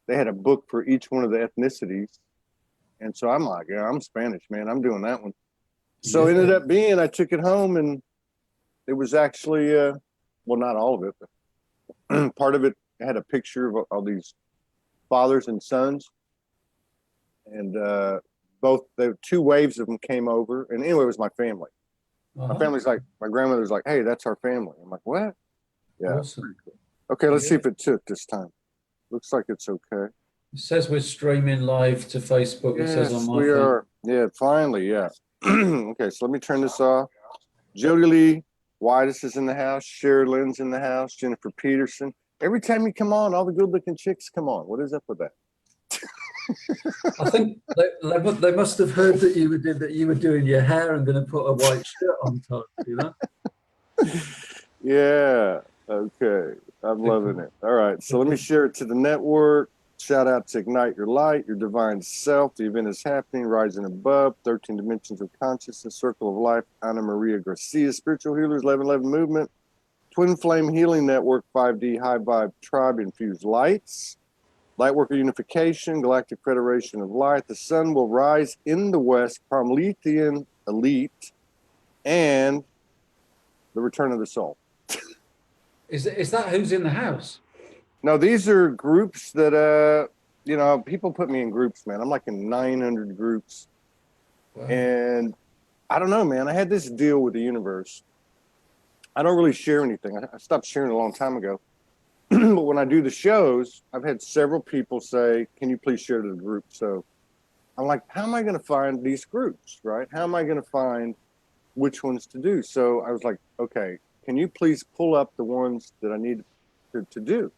they had a book for each one of the ethnicities. And so I'm like, yeah, I'm Spanish, man. I'm doing that one. So it ended up being, I took it home, and it was actually, well, not all of it, but part of it had a picture of all these fathers and sons. And both the two waves of them came over. And anyway, it was my family. My family's like, my grandmother's like, hey, that's our family. I'm like, what? Yeah. Awesome. Cool. Okay, let's see if it took this time. Looks like it's okay. It says we're streaming live to Facebook. Yes, It says on my we thing. are. Yeah, finally, yeah. Okay, so let me turn this off. Jody Lee Whitus is in the house. Sherry Lynn's in the house. Jennifer Peterson. Every time you come on, all the good-looking chicks come on. What is up with that? I think they must have heard that you were doing your hair and going to put a white shirt on top, you know? Yeah. Okay. I'm loving it. All right. So let me share it to the network. Shout out to Ignite Your Light, your divine self. The event is happening, rising above, 13 dimensions of consciousness, circle of life. Ana Maria Garcia, Spiritual Healers, 1111 Movement, Twin Flame Healing Network, 5D High Vibe Tribe Infused Lights, Lightworker Unification, Galactic Federation of Light. The sun will rise in the west, Promethean Elite, and the return of the soul. Is that who's in the house? No, these are groups that, you know, people put me in groups, man. I'm like in 900 groups. Wow. And I don't know, man. I had this deal with the universe. I don't really share anything. I stopped sharing a long time ago. But when I do the shows, I've had several people say, can you please share to the group? So I'm like, how am I going to find these groups, right? How am I going to find which ones to do? So I was like, okay, can you please pull up the ones that I need to do?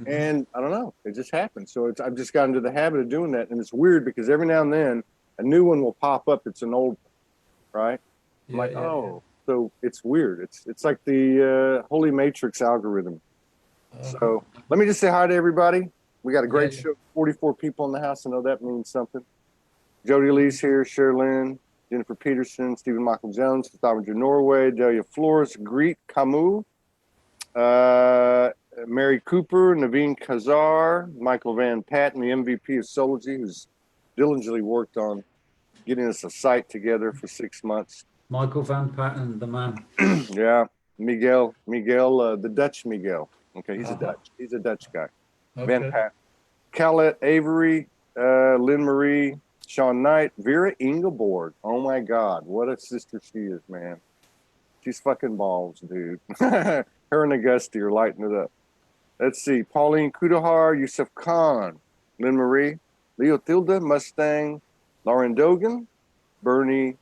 And I don't know, it just happened. So I've just gotten into the habit of doing that. And it's weird because every now and then a new one will pop up. It's an old one, right? I'm like, so it's weird. It's like the Holy Matrix algorithm. So let me just say hi to everybody. We got a great show, 44 people in the house. I know that means something. Jody Lee's here, Sherlyn, Jennifer Peterson, Stephen Michael Jones, Stavanger, Norway, Delia Flores, Greet Camus, Mary Cooper, Naveen Kazar, Michael Van Patten, the MVP of Sology, who's diligently worked on getting us a site together for 6 months. Michael Van Patten, the man. Yeah, Miguel, the Dutch Miguel. Okay, he's a Dutch guy. Okay. Van Patten, Calette Avery, Lynn Marie, Sean Knight, Vera Ingeborg. Oh my God, what a sister she is, man. She's fucking balls, dude. Her and Augusti are lighting it up. Let's see. Pauline Kudahar, Yusuf Khan, Lynn Marie, Leo Tilda, Mustang, Lauren Dogan, Bernie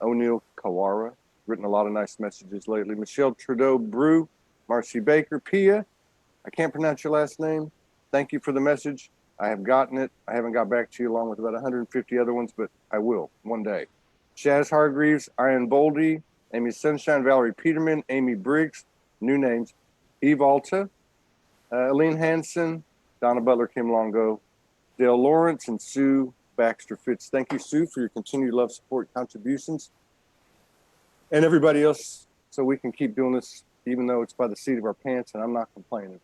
O'Neill Kawara. Written a lot of nice messages lately. Michelle Trudeau Brew, Marcy Baker, Pia. I can't pronounce your last name. Thank you for the message. I have gotten it. I haven't got back to you along with about 150 other ones, but I will one day. Shaz Hargreaves, Ian Boldy, Amy Sunshine, Valerie Peterman, Amy Briggs, new names, Eve Alta, Aline Hansen, Donna Butler, Kim Longo, Dale Lawrence, and Sue Baxter Fitz. Thank you, Sue, for your continued love, support, contributions, and everybody else, so we can keep doing this, even though it's by the seat of our pants, and I'm not complaining.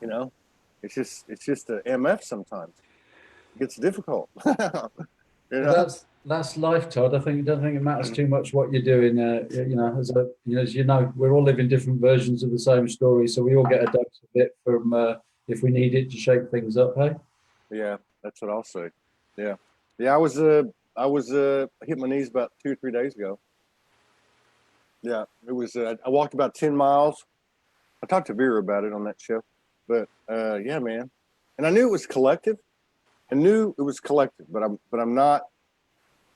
You know, it's just a MF sometimes. It gets difficult. You know? That's life, Todd. I don't think it matters too much what you're doing. You know, as you know, we're all living different versions of the same story, so we all get a dose of it from if we need it to shake things up. Hey. Yeah, that's what I'll say. Yeah. I was hit my knees about 2 or 3 days ago. Yeah, it was. I walked about 10 miles. I talked to Vera about it on that show, but yeah, man. And I knew it was collective. But I'm not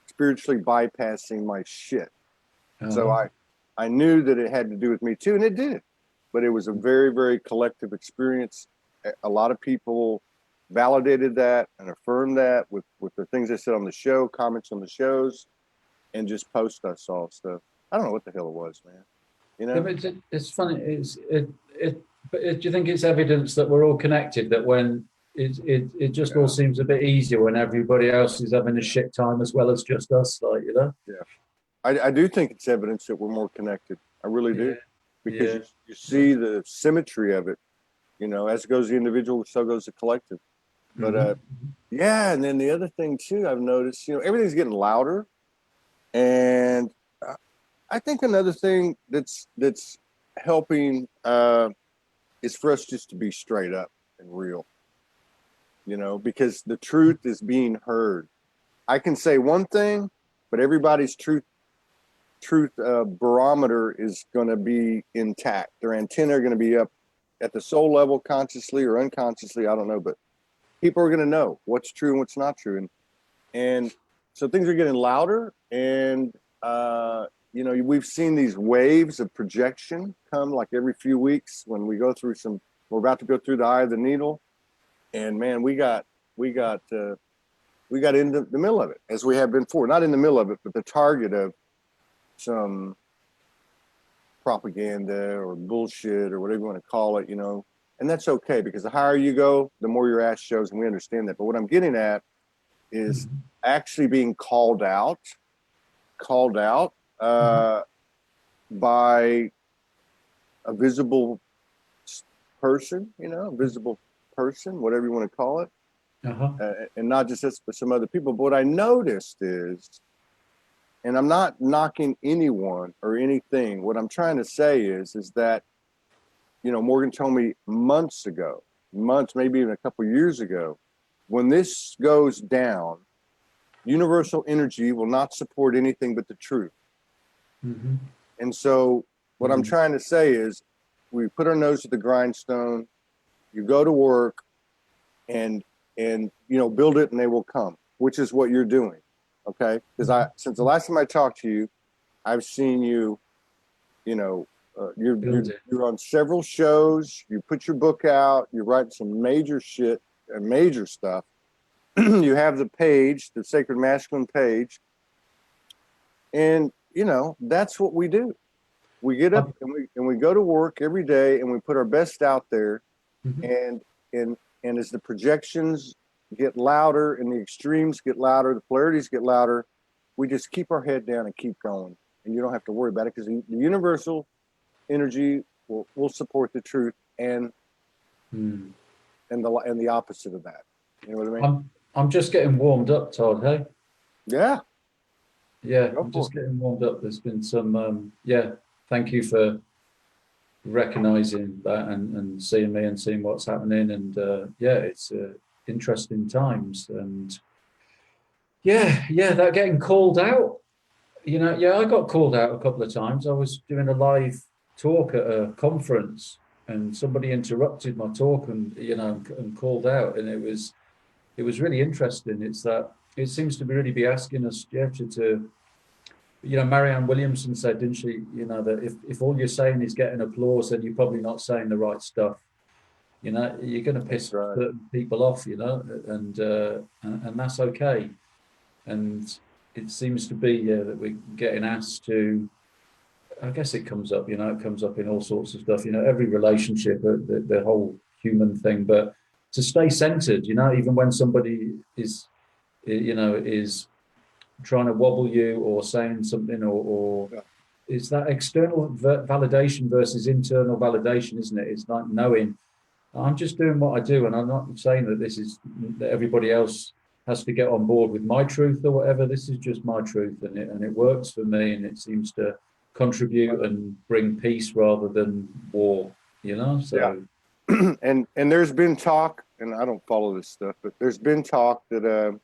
spiritually bypassing my shit. So I knew that it had to do with me too, and it did. But it was a very, very collective experience. A lot of people validated that and affirmed that with the things I said on the show, comments on the shows, and just post I saw stuff. I don't know what the hell it was, man. You know, yeah, it's funny. But do you think it's evidence that we're all connected? That when it just all seems a bit easier when everybody else is having a shit time as well as just us, like, you know? Yeah, I do think it's evidence that we're more connected. I really do, because you see the symmetry of it. You know, as goes the individual, so goes the collective. But yeah, and then the other thing too, I've noticed, you know, everything's getting louder, and I think another thing that's helping is for us just to be straight up and real. You know, because the truth is being heard. I can say one thing, but everybody's truth barometer is going to be intact. Their antenna are going to be up at the soul level, consciously or unconsciously. I don't know, but people are going to know what's true and what's not true, and so things are getting louder. And you know, we've seen these waves of projection come like every few weeks when we go through some. We're about to go through the eye of the needle, and man, we got in the middle of it, as we have been before. Not in the middle of it, but the target of some propaganda or bullshit or whatever you want to call it, you know. And that's okay, because the higher you go, the more your ass shows, and we understand that. But what I'm getting at is actually being called out by a visible person, you know, a visible person, whatever you want to call it. And not just us, but some other people. But what I noticed is, and I'm not knocking anyone or anything, what I'm trying to say is that, you know, Morgan told me months, maybe even a couple of years ago, when this goes down, universal energy will not support anything but the truth. And so what I'm trying to say is, we put our nose to the grindstone, you go to work, and you know, build it and they will come, which is what you're doing. Okay, because since the last time I talked to you, I've seen you, you know, you're on several shows. You put your book out. You're writing some major shit and major stuff. You have the page, the Sacred Masculine page, and you know, that's what we do. We get up and we go to work every day, and we put our best out there. And as the projections get louder and the extremes get louder, the polarities get louder, we just keep our head down and keep going. And you don't have to worry about it, because the universal energy will support the truth and the opposite of that. You know what I mean? I'm just getting warmed up, Todd. Hey. Yeah. I'm just getting warmed up. There's been some thank you for recognizing that and seeing me and seeing what's happening. And it's interesting times. And that getting called out, you know, I got called out a couple of times. I was doing a live talk at a conference, and somebody interrupted my talk and, you know, and called out. And it was really interesting. It's that it seems to really be asking us to you know, Marianne Williamson said, didn't she, you know, that if all you're saying is getting applause, then you're probably not saying the right stuff. You know, you're going to piss certain people off, you know, and that's okay. And it seems to be that we're getting asked to, I guess it comes up, you know, it comes up in all sorts of stuff, you know, every relationship, the whole human thing, but to stay centered, you know, even when somebody is, you know, is trying to wobble you or saying something, or it's that external validation versus internal validation, isn't it? It's like knowing I'm just doing what I do, and I'm not saying that everybody else has to get on board with my truth or whatever. This is just my truth, and it works for me, and it seems to contribute and bring peace rather than war, you know. So and there's been talk, and I don't follow this stuff, but there's been talk that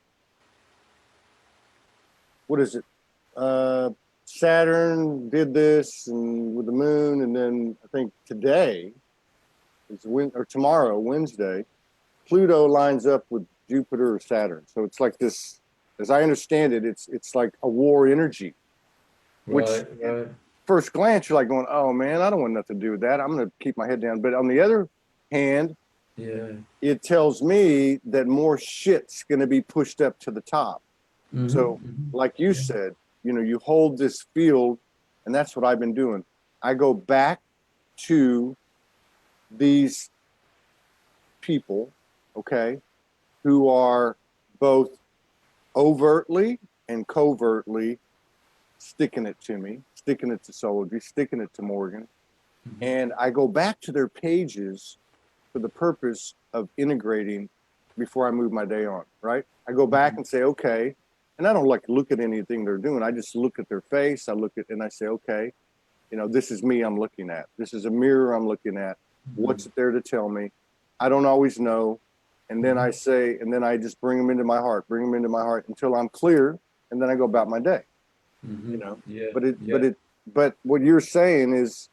what is it? Saturn did this and with the moon, and then I think today or tomorrow, Wednesday, Pluto lines up with Jupiter or Saturn. So it's like this, as I understand it, it's like a war energy. Which first glance you're like going, oh man, I don't want nothing to do with that. I'm going to keep my head down. But on the other hand, it tells me that more shit's going to be pushed up to the top. So like you said, you know, you hold this field, and that's what I've been doing. I go back to these people, okay, who are both overtly and covertly sticking it to me, sticking it to Soulspeaks, sticking it to Morgan. And I go back to their pages for the purpose of integrating before I move my day on, right? I go back and say, okay, and I don't like look at anything they're doing. I just look at their face. I look at, and I say, okay, you know, this is me I'm looking at. This is a mirror I'm looking at. What's it there to tell me? I don't always know. And then I say, and then I just bring them into my heart until I'm clear. And then I go about my day, you know, but what you're saying is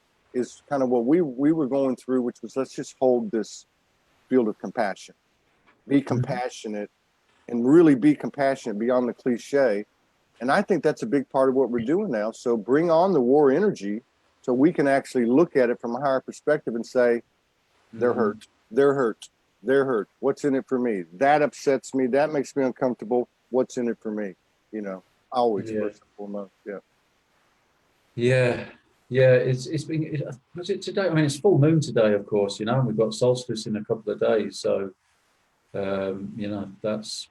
kind of what we were going through, which was, let's just hold this field of compassion, be compassionate, and really be compassionate beyond the cliche. And I think that's a big part of what we're doing now. So bring on the war energy so we can actually look at it from a higher perspective and say, they're hurt, they're hurt, they're hurt. What's in it for me? That upsets me. That makes me uncomfortable. What's in it for me? You know, always first and foremost. It's been, was it today? I mean, it's full moon today, of course, you know, and we've got solstice in a couple of days. So, you know, that's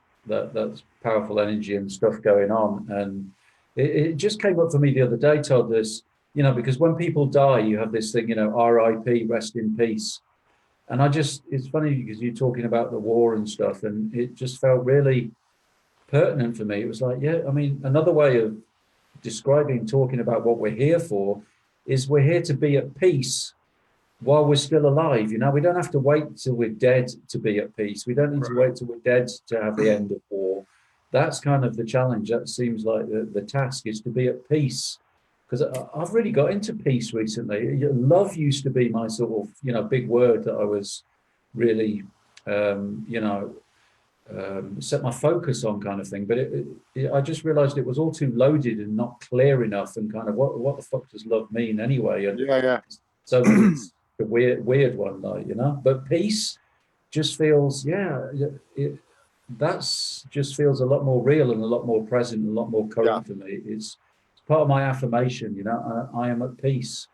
powerful energy and stuff going on. And it just came up for me the other day, Todd, this, you know, because when people die, you have this thing, you know, RIP, rest in peace. And it's funny because you're talking about the war and stuff, and it just felt really pertinent for me. It was like, yeah, I mean, another way of talking about what we're here for is we're here to be at peace while we're still alive. You know, we don't have to wait till we're dead to be at peace. We don't need to wait till we're dead to have the end of war. That's kind of the challenge. That seems like the task is to be at peace. Because I've really got into peace recently. Love used to be my sort of, you know, big word that I was really, you know, set my focus on, kind of thing. But I just realized it was all too loaded and not clear enough, and kind of what the fuck does love mean anyway? And so it's a weird one, like, you know. But peace just feels, just feels a lot more real and a lot more present, and a lot more current for me. It's part of my affirmation, you know. I am at peace.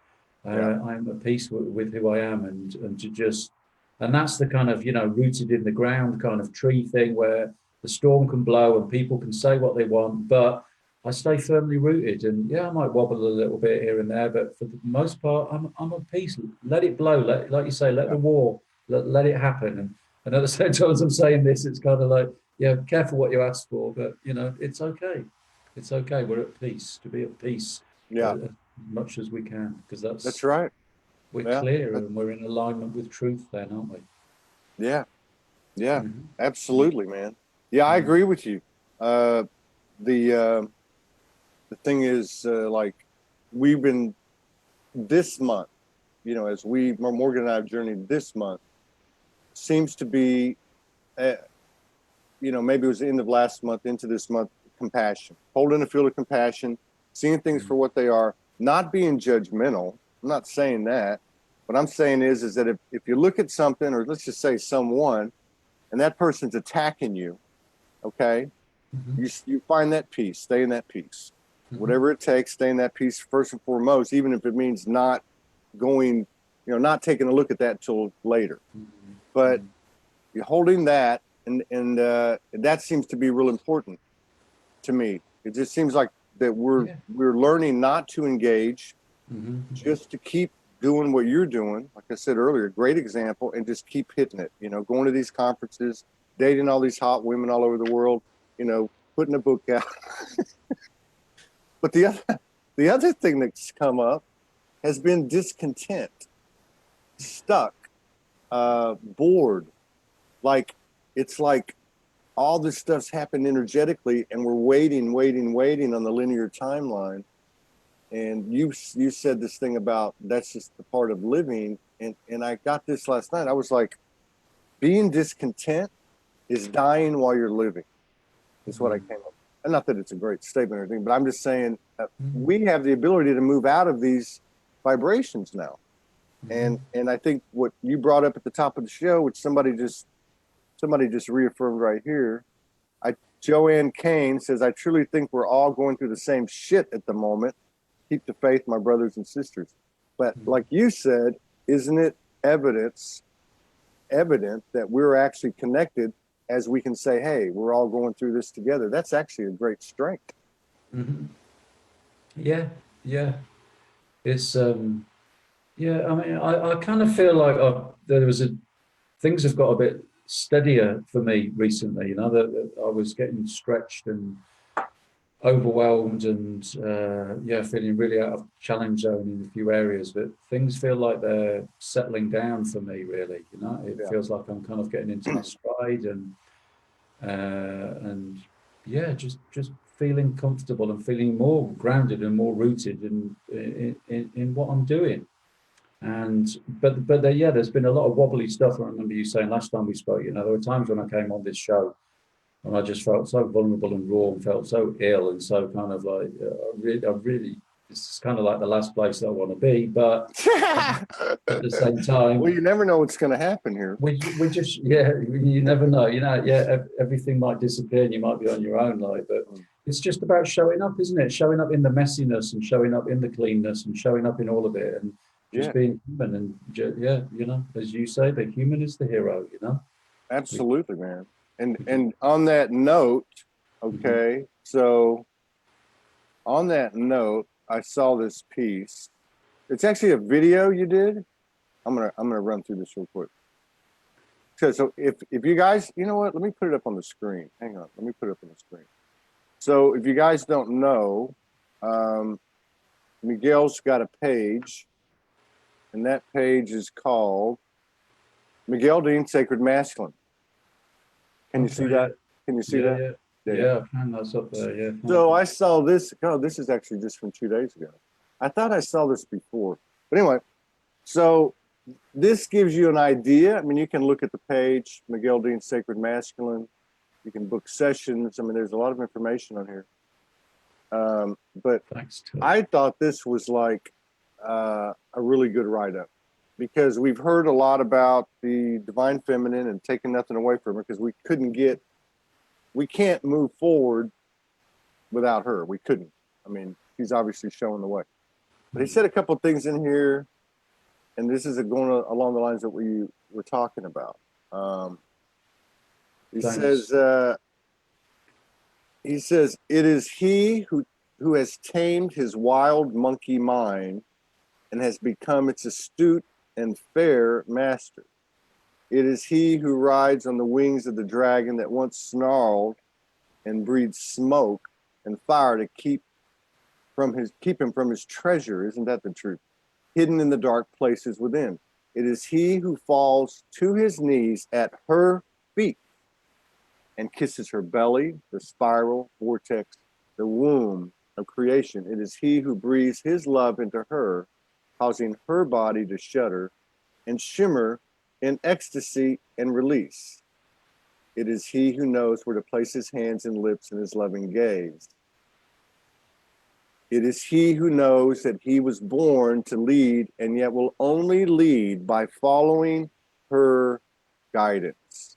I am at peace with who I am, and to just. And that's the kind of, you know, rooted in the ground kind of tree thing, where the storm can blow and people can say what they want, but I stay firmly rooted. And I might wobble a little bit here and there, but for the most part, I'm at peace. Let it blow. Like you say, let the war, let it happen. And at the same time as I'm saying this, it's kind of like, careful what you ask for, but, you know, it's okay. It's okay. We're at peace, to be at peace as much as we can, because that's right. We're clear and we're in alignment with truth then, aren't we? Absolutely, man. I agree with you. The thing is, like, we've been this month, you know, as Morgan and I have journeyed this month, seems to be, you know, maybe it was the end of last month into this month, compassion, holding a field of compassion, seeing things for what they are, not being judgmental. I'm not saying that. What I'm saying is that if you look at something, or let's just say someone, and that person's attacking you, okay, you find that peace, stay in that peace. Whatever it takes, stay in that peace first and foremost, even if it means not going, you know, not taking a look at that till later. But you're holding that, and that seems to be real important to me. It just seems like that we're learning not to engage, just to keep doing what you're doing. Like I said earlier, great example, and just keep hitting it, you know, going to these conferences, dating all these hot women all over the world, you know, putting a book out. But the other thing that's come up has been discontent, stuck, bored. Like, it's like all this stuff's happened energetically, and we're waiting on the linear timeline. And you said this thing about that's just the part of living. And I got this last night. I was like, being discontent is dying while you're living, is what I came up with. And not that it's a great statement or anything, but I'm just saying we have the ability to move out of these vibrations now. And I think what you brought up at the top of the show, which somebody just reaffirmed right here, Joanne Kane says, I truly think we're all going through the same shit at the moment. Keep the faith, my brothers and sisters. But like you said, isn't it evident that we're actually connected, as we can say, hey, we're all going through this together? That's actually a great strength. It's I mean, I kind of feel like there was things have got a bit steadier for me recently. You know, that I was getting stretched and overwhelmed and yeah, feeling really out of challenge zone in a few areas, but things feel like they're settling down for me, really. You know, it feels like I'm kind of getting into my stride and yeah, just feeling comfortable and feeling more grounded and more rooted in what I'm doing. And but there, yeah, there's been a lot of wobbly stuff. I remember you saying last time we spoke, you know, there were times when I came on this show and I just felt so vulnerable and raw and felt so ill and so kind of like, I really, this is kind of like the last place that I want to be. But at the same time, well, you never know what's going to happen here. we just, yeah, you never know, you know, yeah, everything might disappear and you might be on your own, like, but it's just about showing up, isn't it? Showing up in the messiness and showing up in the cleanness and showing up in all of it and just being human. And yeah, you know, as you say, the human is the hero, you know? Absolutely, man. And on that note, okay, so on that note, I saw this piece. It's actually a video you did. I'm gonna run through this real quick. So if you guys, you know what, let me put it up on the screen. Hang on, let me put it up on the screen. So if you guys don't know, Miguel's got a page, and that page is called Miguel Dean Sacred Masculine. Can you see that? Can you see that? Yeah, I can. That's up there. Yeah. So I saw this. Oh, this is actually just from 2 days ago. I thought I saw this before, but anyway. So this gives you an idea. I mean, you can look at the page, Miguel Dean Sacred Masculine. You can book sessions. I mean, there's a lot of information on here. But I thought this was like a really good write-up, because we've heard a lot about the divine feminine and taking nothing away from her, because we can't move forward without her. We couldn't. I mean, she's obviously showing the way. But he said a couple of things in here, and this is going along the lines that we were talking about. He says, it is he who has tamed his wild monkey mind and has become its astute and fair master. It is he who rides on the wings of the dragon that once snarled and breathed smoke and fire to keep him from his treasure. Isn't that the truth? Hidden in the dark places within. It is he who falls to his knees at her feet and kisses her belly, the spiral, vortex, the womb of creation. It is he who breathes his love into her, causing her body to shudder and shimmer in ecstasy and release. It is he who knows where to place his hands and lips in his loving gaze. It is he who knows that he was born to lead and yet will only lead by following her guidance.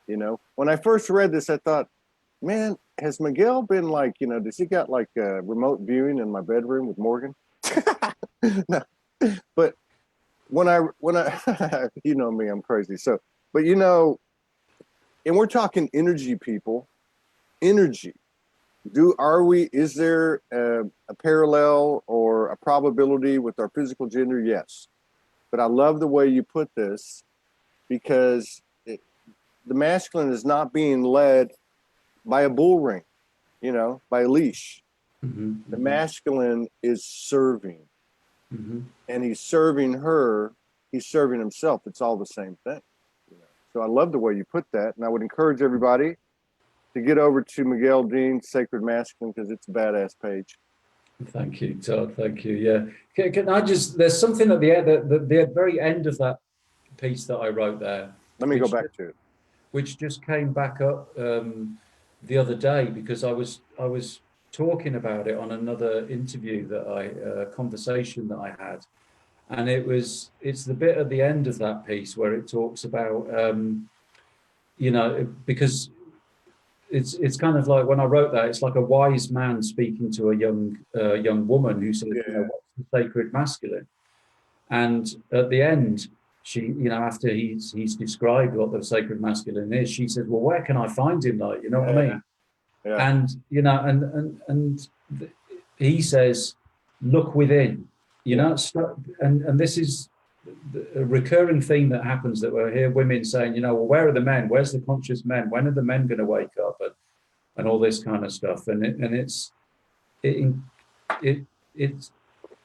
You know, when I first read this, I thought, man, has Miguel been like, you know, does he got like a remote viewing in my bedroom with Morgan? No, but when I, you know me, I'm crazy. So, but you know, and we're talking energy, people, energy. Is there a parallel or a probability with our physical gender? Yes. But I love the way you put this, because the masculine is not being led by a bull ring, you know, by a leash. The masculine is serving. And he's serving her, he's serving himself. It's all the same thing. You know? So I love the way you put that. And I would encourage everybody to get over to Miguel Dean Sacred Masculine, because it's a badass page. Thank you, Todd. Thank you. Yeah. Can I just, there's something at the very end of that piece that I wrote there. Let me go back to it. Which just came back up the other day, because I was talking about it on another interview conversation that I had. And it's the bit at the end of that piece where it talks about, you know, because it's kind of like, when I wrote that, it's like a wise man speaking to a young woman who said, you know, what's the sacred masculine? And at the end, she, you know, after he's described what the sacred masculine is, she said, well, where can I find him? Like, you know what I mean? Yeah. And, you know, and he says, look within, you know, and this is a recurring theme that happens that we hear women saying, well, where are the men? Where's the conscious men? When are the men going to wake up? And all this kind of stuff. It's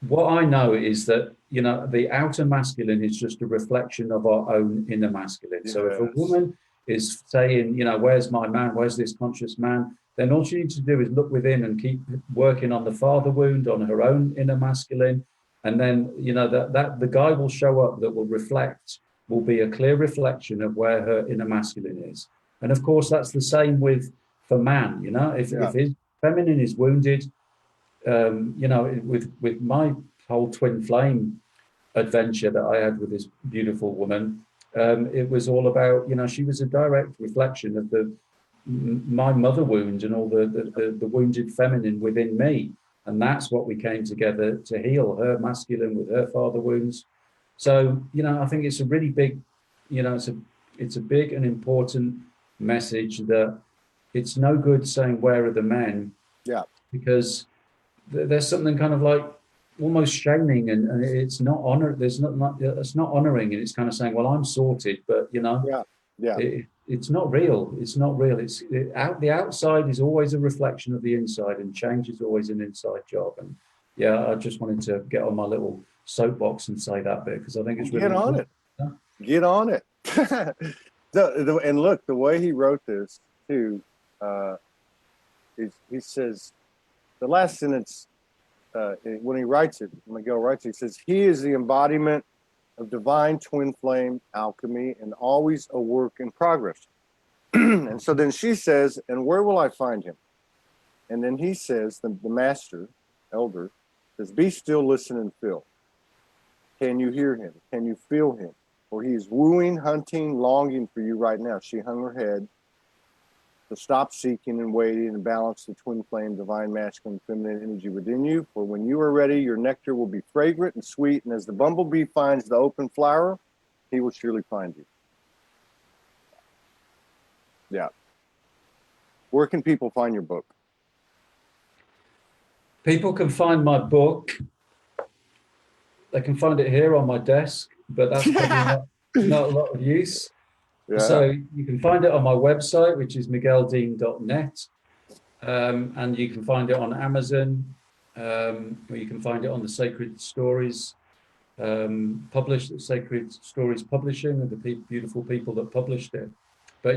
what I know is that, the outer masculine is just a reflection of our own inner masculine. Yes. So if a woman is saying, where's my man? Where's this conscious man? Then all she needs to do is look within and keep working on the father wound, on her own inner masculine. And then, that the guy will show up that will be a clear reflection of where her inner masculine is. And of course, that's the same for man, if his feminine is wounded, with my whole twin flame adventure that I had with this beautiful woman, it was all about, she was a direct reflection of my mother wound and all the wounded feminine within me. And that's what we came together to heal, her masculine with her father wounds. So, I think it's a really big, it's a big and important message that it's no good saying, where are the men? Yeah. Because there's something kind of like almost shaming and it's not honor. It's not honoring. And it's kind of saying, well, I'm sorted, but it's not real. It's not real. The outside is always a reflection of the inside, and change is always an inside job. And I just wanted to get on my little soapbox and say that bit, because I think it's really important. Get on it. And look, the way he wrote this too, he says, the last sentence, when he writes it, Miguel writes it, he says, he is the embodiment of divine twin flame alchemy and always a work in progress. And so then she says, and where will I find him? And then he says, the master, elder, says, be still, listen, and feel. Can you hear him? Can you feel him? For he is wooing, hunting, longing for you right now. She hung her head. So stop seeking and waiting and balance the twin flame, divine masculine, feminine energy within you. For when you are ready, your nectar will be fragrant and sweet. And as the bumblebee finds the open flower, he will surely find you. Yeah. Where can people find your book? People can find my book. They can find it here on my desk, but that's probably not a lot of use. Yeah. So you can find it on my website, which is migueldean.net, and you can find it on Amazon, or you can find it on the Sacred Stories Sacred Stories Publishing, and the beautiful people that published it. But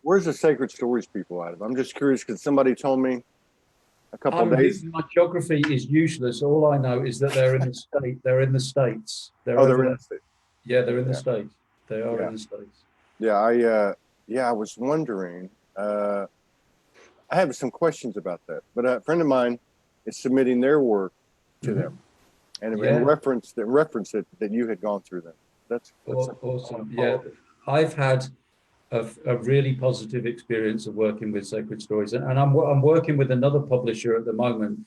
where's the Sacred Stories people out of? I'm just curious because somebody told me a couple of days. My geography is useless. All I know is that they're in the state. They're in the States. They're in the States. Yeah, they're in the States. They are in the States. Yeah, I was wondering. I have some questions about that, but a friend of mine is submitting their work to them, and reference it that you had gone through them. That's awesome. Yeah, I've had a really positive experience of working with Sacred Stories, and I'm working with another publisher at the moment,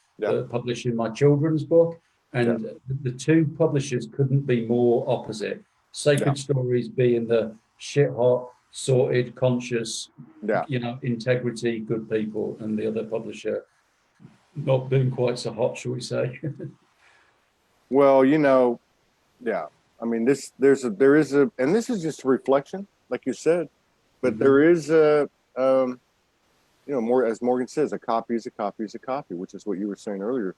publishing my children's book, and the two publishers couldn't be more opposite. Sacred Stories being the shit hot, sorted, conscious, integrity, good people, and the other publisher not being quite so hot, shall we say? Well, I mean, there is a, and this is just a reflection, like you said, but there is a, more, as Morgan says, a copy is a copy is a copy, which is what you were saying earlier.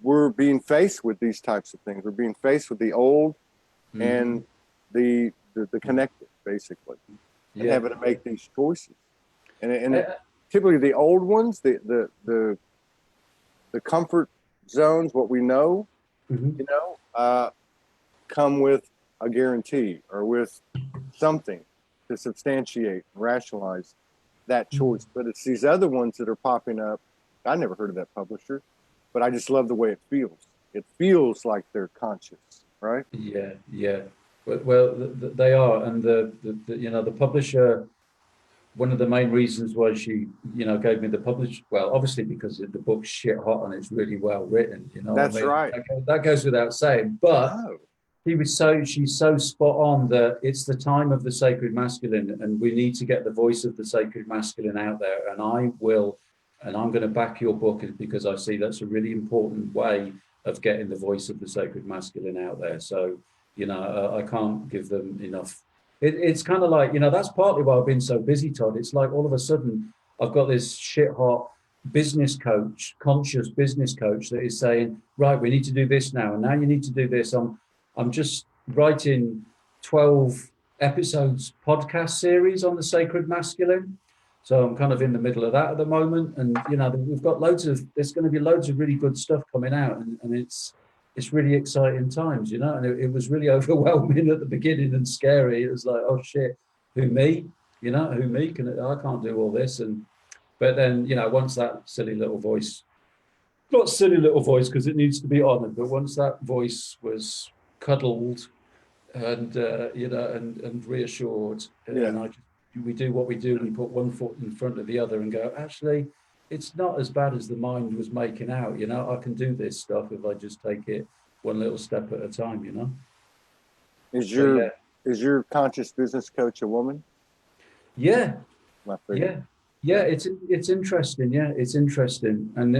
We're being faced with these types of things. We're being faced with the old and the connected, basically, and having to make these choices. And typically the old ones, the comfort zones, what we know, come with a guarantee or with something to substantiate, rationalize that choice. But it's these other ones that are popping up. I never heard of that publisher, but I just love the way it feels. It feels like they're conscious, right? Yeah. Well, they are, and the publisher. One of the main reasons why she, gave me the publish. Well, obviously because the book's shit hot and it's really well written. That's right. That goes without saying. But she's so spot on that it's the time of the sacred masculine, and we need to get the voice of the sacred masculine out there. And I'm going to back your book because I see that's a really important way of getting the voice of the sacred masculine out there. So, you know, I can't give them enough. It's kind of like, you know, that's partly why I've been so busy, Todd. It's like all of a sudden I've got this shit hot business coach, conscious business coach that is saying, right, we need to do this now. And now you need to do this. I'm just writing 12 episodes podcast series on the sacred masculine. So I'm kind of in the middle of that at the moment. And, you know, we've got there's going to be loads of really good stuff coming out. And it's really exciting times, you know, and it was really overwhelming at the beginning and scary. It was like, oh shit, who me? You know, who me? I can't do all this. But then, you know, once that silly little voice, not silly little voice because it needs to be honored, but once that voice was cuddled and, you know, and reassured, and we do what we do, we put one foot in front of the other and go, actually, it's not as bad as the mind was making out, you know, I can do this stuff if I just take it one little step at a time, you know. Is your conscious business coach a woman? Yeah. It's interesting. Yeah, it's interesting. And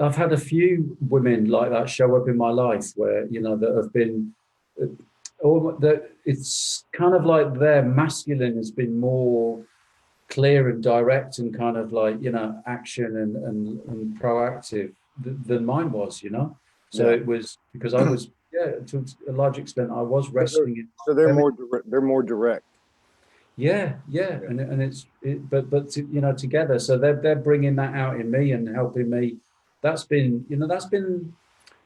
I've had a few women like that show up in my life where, you know, that have been, that it's kind of like their masculine has been more clear and direct and kind of like, you know, action and proactive than mine was, you know. So it was because I was, to a large extent, I was resting in. So they're more direct. Yeah. And but you know, together, so they're bringing that out in me and helping me. That's been, you know,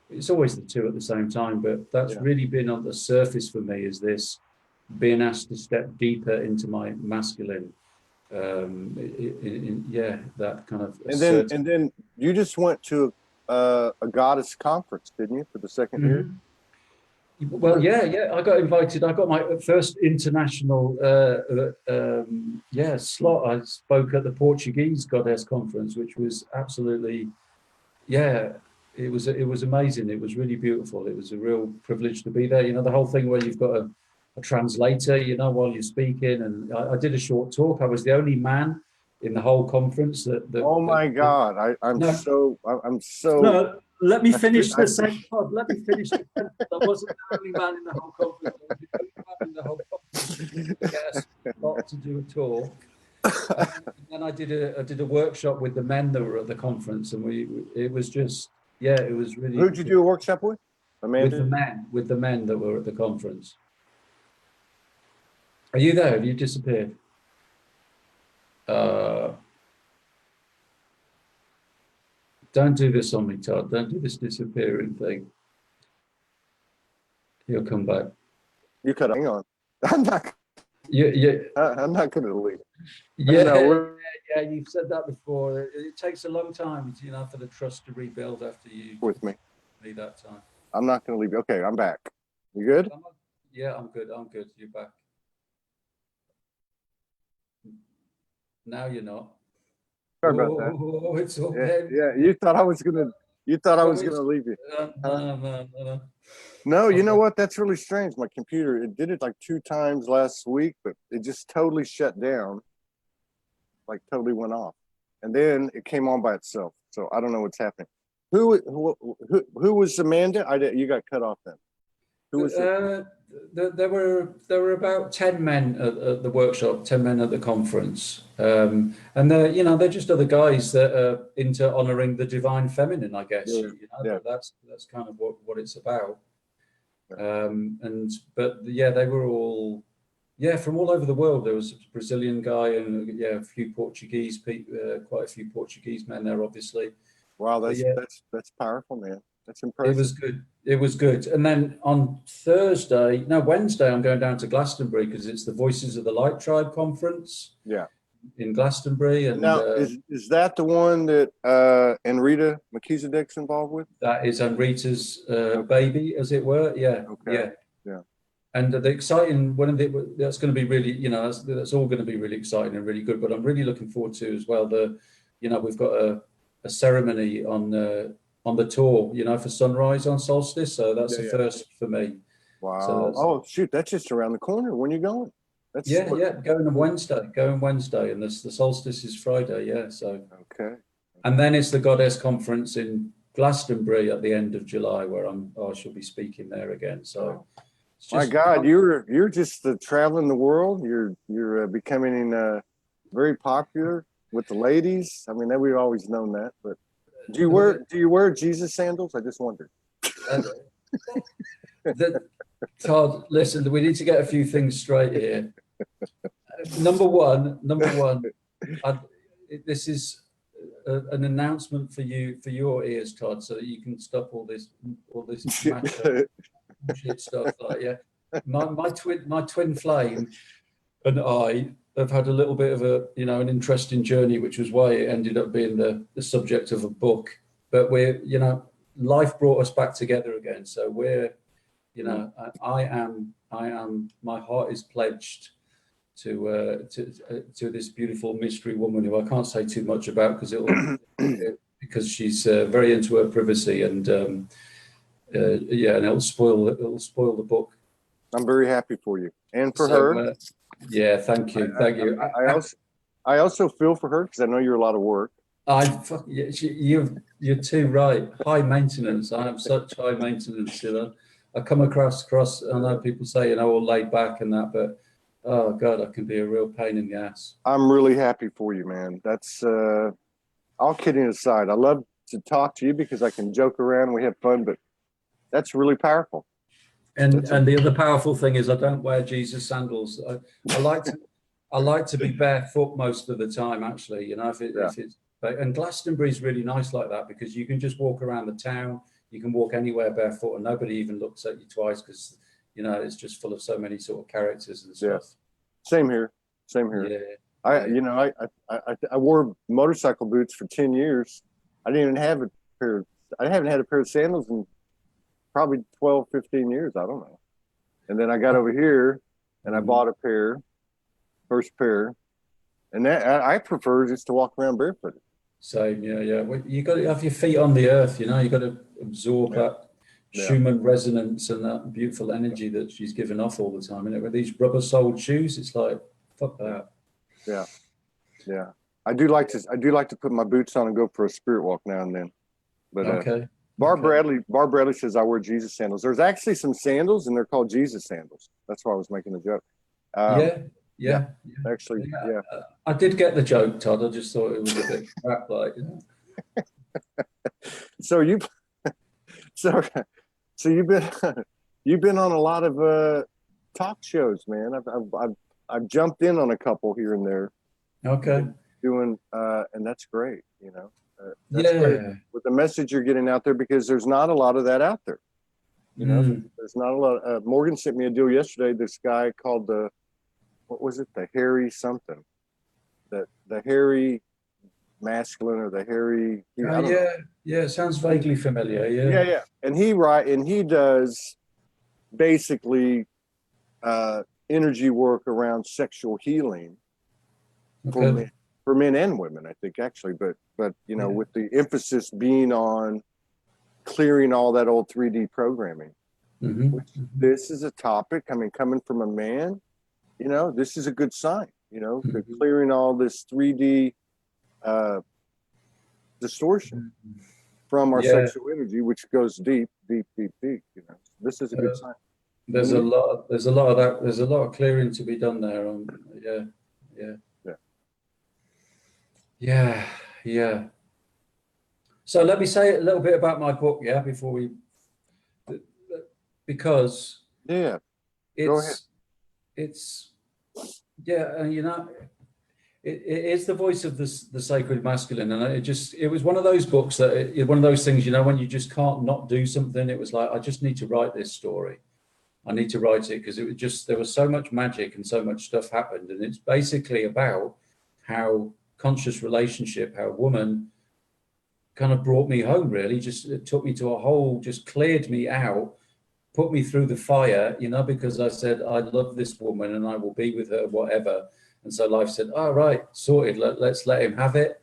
it's always the two at the same time, but that's really been on the surface for me, is this being asked to step deeper into my masculine. That kind of. And then you just went to a goddess conference, didn't you, for the second year? Well, I got invited. I got my first international slot. I spoke at the Portuguese Goddess Conference, which was absolutely, it was amazing. It was really beautiful. It was a real privilege to be there. You know, the whole thing where you've got a translator, you know, while you're speaking. And I did a short talk. I was the only man in the whole conference that oh my God. I'm so. No, let me finish the same pod. Let me finish the sentence. I wasn't the only man in the whole conference. I was the only man in the whole conference to get a spot to do a talk. And then I did a workshop with the men that were at the conference, and it was just, it was really. Who'd you do a workshop with? Amanda? With the men that were at the conference. Are you there? Have you disappeared? Don't do this on me, Todd. Don't do this disappearing thing. He'll come back. You could hang on. I'm not. I'm not going to leave. Yeah. You've said that before. It takes a long time, you know, for the trust to rebuild after you. With me. Need that time. I'm not going to leave you. Okay, I'm back. You good? Yeah, I'm good. You're back. Now you're not. Sorry about that. Oh, it's okay. Yeah. You thought I was gonna leave you. No. No, you know what? That's really strange. My computer, it did it like 2 times last week, but it just totally shut down. Like totally went off. And then it came on by itself. So I don't know what's happening. Who was Amanda? You got cut off then. Who was it? There were about 10 men at the workshop, 10 men at the conference, and they're just other guys that are into honoring the divine feminine, I guess. That's kind of what it's about. They were all from all over the world. There was a Brazilian guy and a few Portuguese people, quite a few Portuguese men there, obviously. Wow, that's powerful, man. That's impressive. It was good. And then on Wednesday, I'm going down to Glastonbury because it's the Voices of the Light Tribe conference. Yeah. In Glastonbury. And now, is that the one that Enrita Melchizedek's involved with? That is Enrita's baby, as it were. Yeah. Okay. Yeah. And the exciting that's going to be really, you know, that's all going to be really exciting and really good. But I'm really looking forward to as well we've got a ceremony on the tour, you know, for sunrise on solstice. So that's the first for me. Wow. So shoot, that's just around the corner. When are you going? Going on Wednesday, and the solstice is Friday. Yeah. So okay. And then it's the Goddess Conference in Glastonbury at the end of July, where I shall be speaking there again. So, my God, you're just traveling the world. You're becoming very popular with the ladies. I mean, we've always known that, but do you wear Jesus sandals? I just wondered. Todd, listen, we need to get a few things straight here. Number one, this is an announcement for you, for your ears, Todd, so that you can stop all this shit stuff. Like, yeah, my twin flame and I have had a little bit of an interesting journey, which was why it ended up being the subject of a book. But life brought us back together again. So I am. My heart is pledged to this beautiful mystery woman who I can't say too much about because she's very into her privacy, and and it'll spoil the book. I'm very happy for you and for her. Yeah, thank you. I also feel for her because I know you're a lot of work. You're too right. High maintenance. I am such high maintenance. I come across. I know people say all laid back and that, but oh God, I can be a real pain in the ass. I'm really happy for you, man. That's all kidding aside. I love to talk to you because I can joke around. We have fun, but that's really powerful. And the other powerful thing is I don't wear Jesus sandals. I like to be barefoot most of the time. Actually, if it's. And Glastonbury's really nice like that because you can just walk around the town. You can walk anywhere barefoot and nobody even looks at you twice because, it's just full of so many sort of characters and stuff. Yeah. Same here. Yeah. I wore motorcycle boots for 10 years. I haven't had a pair of sandals in probably 12, 15 years. I don't know. And then I got over here and I bought first pair. And that I prefer just to walk around barefooted. Same, yeah. Well, you got to have your feet on the earth, you got to absorb that Schumann resonance and that beautiful energy that she's giving off all the time. And with these rubber-soled shoes, it's like, fuck that. Yeah. I do like to put my boots on and go for a spirit walk now and then. But okay. Barb Bradley says I wear Jesus sandals. There's actually some sandals and they're called Jesus sandals. That's why I was making the joke. Yeah. Actually, yeah. I did get the joke, Todd. I just thought it was a bit crap, like. So you've been on a lot of talk shows, man. I've jumped in on a couple here and there. Okay. Doing and that's great. That's great with the message you're getting out there because there's not a lot of that out there. There's not a lot. Morgan sent me a deal yesterday. This guy called what was it? The hairy something. The hairy masculine or the hairy. Yeah. It sounds vaguely familiar. Yeah. And he does basically energy work around sexual healing for men and women, I think actually. But with the emphasis being on clearing all that old 3D programming. Which this is a topic. I mean, coming from a man. This is a good sign, clearing all this 3D distortion from our sexual energy, which goes deep. This is a good sign. There's a lot of that. There's a lot of clearing to be done there. Yeah. So let me say a little bit about my book, before we, because go ahead. It's it is the voice of the sacred masculine, and it was one of those books one of those things, when you just can't not do something. It was like, I just need to write this story. I need to write it because there was so much magic and so much stuff happened, and it's basically about how conscious relationship, how a woman kind of brought me home. Really, it took me to a whole, just cleared me out. Put me through the fire, because I said, I love this woman and I will be with her, whatever. And so life said, all right, sorted. Let's let him have it.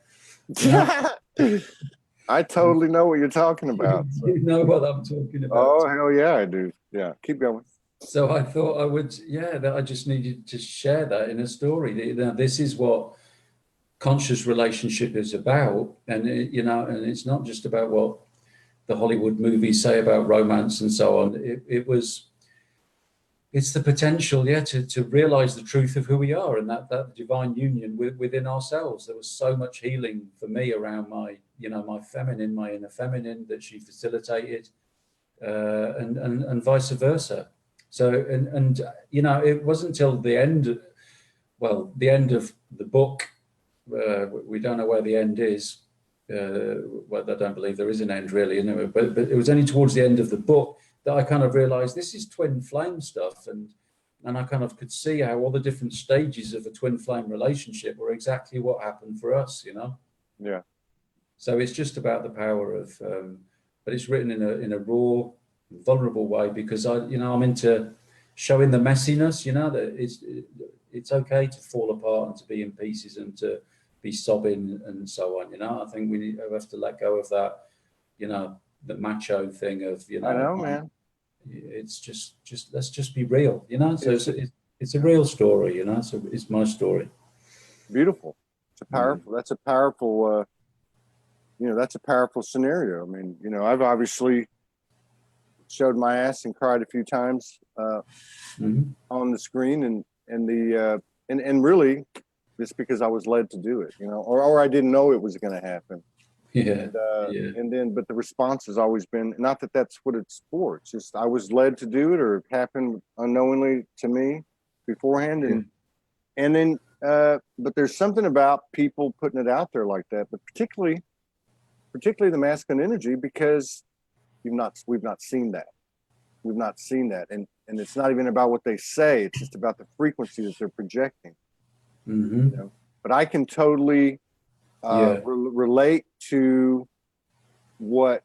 I totally know what you're talking about. You know what I'm talking about. Oh, hell yeah, I do. Yeah, keep going. So I thought I would, that I just needed to share that in a story. Now, this is what conscious relationship is about. And, and it's not just about what the Hollywood movies say about romance and so on. It's the potential, to realize the truth of who we are, and that divine union within ourselves. There was so much healing for me around my feminine, my inner feminine, that she facilitated, and vice versa. So, and it wasn't until the end, the end of the book. We don't know where the end is. I don't believe there is an end really, anyway. But it was only towards the end of the book that I kind of realized this is twin flame stuff, and I kind of could see how all the different stages of a twin flame relationship were exactly what happened for us, Yeah. So it's just about the power of, but it's written in a raw, vulnerable way, because I'm into showing the messiness, that it's okay to fall apart and to be in pieces and to be sobbing and so on. I think we have to let go of that, the macho thing of, I know, man. It's just let's just be real, So it's a real story, So it's my story. Beautiful. It's a powerful. That's a powerful. That's a powerful scenario. I mean, I've obviously showed my ass and cried a few times on the screen, and really, it's because I was led to do it, or I didn't know it was going to happen. Yeah. But the response has always been, not that that's what it's for. It's just I was led to do it, or it happened unknowingly to me beforehand, but there's something about people putting it out there like that, but particularly the masculine energy, because we've not seen that. We've not seen that, and it's not even about what they say. It's just about the frequency that they're projecting. But I can totally relate to what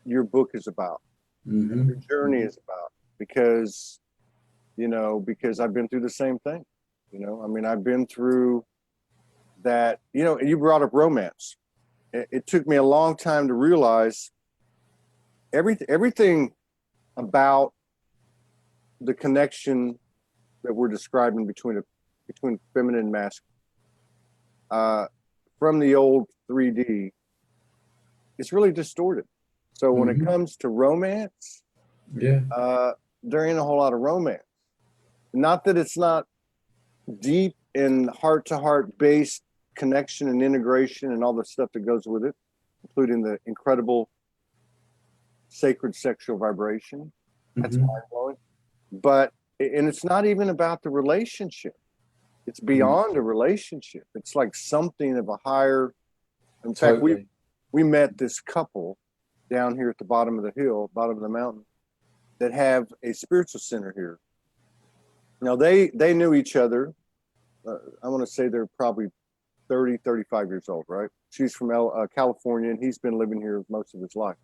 your book is about, your journey is about, because I've been through the same thing. I mean, I've been through that. You brought up romance. It took me a long time to realize everything about the connection that we're describing between feminine and masculine, from the old 3D, it's really distorted. So when it comes to romance, there ain't a whole lot of romance. Not that it's not deep and heart-to-heart based connection and integration and all the stuff that goes with it, including the incredible sacred sexual vibration. That's mind-blowing. And it's not even about the relationship. It's beyond a relationship. It's like something of a higher. In fact, we met this couple down here at the bottom of the mountain, that have a spiritual center here. Now they knew each other. I want to say they're probably 30, 35 years old, right? She's from California, and he's been living here most of his life.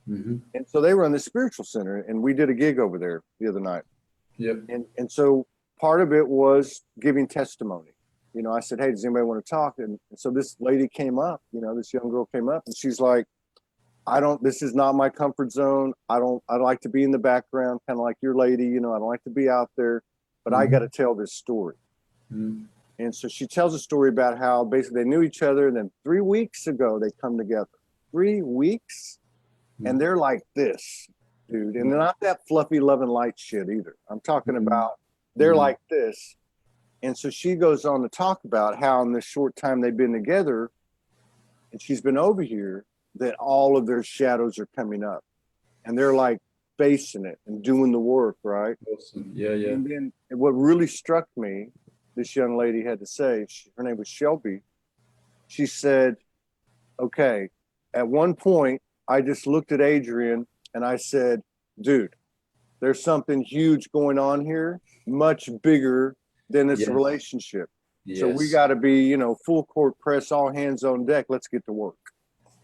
And so they run the spiritual center, and we did a gig over there the other night. And so part of it was giving testimony. I said, hey, does anybody want to talk? And so this lady came up, this young girl came up, and she's like, this is not my comfort zone. I like to be in the background, kind of like your lady, I don't like to be out there, but I got to tell this story. And so she tells a story about how basically they knew each other, and then 3 weeks ago they come together. 3 weeks, and they're like this, dude. And they're not that fluffy love and light shit either. I'm talking about they're like this. And so she goes on to talk about how in this short time they've been together, and she's been over here, that all of their shadows are coming up, and they're like facing it and doing the work, right? Awesome. And then what really struck me, this young lady had to say, her name was Shelby. She said, okay, at one point, I just looked at Adrian and I said, dude, there's something huge going on here, much bigger than this relationship. So we got to be, full court press, all hands on deck. Let's get to work.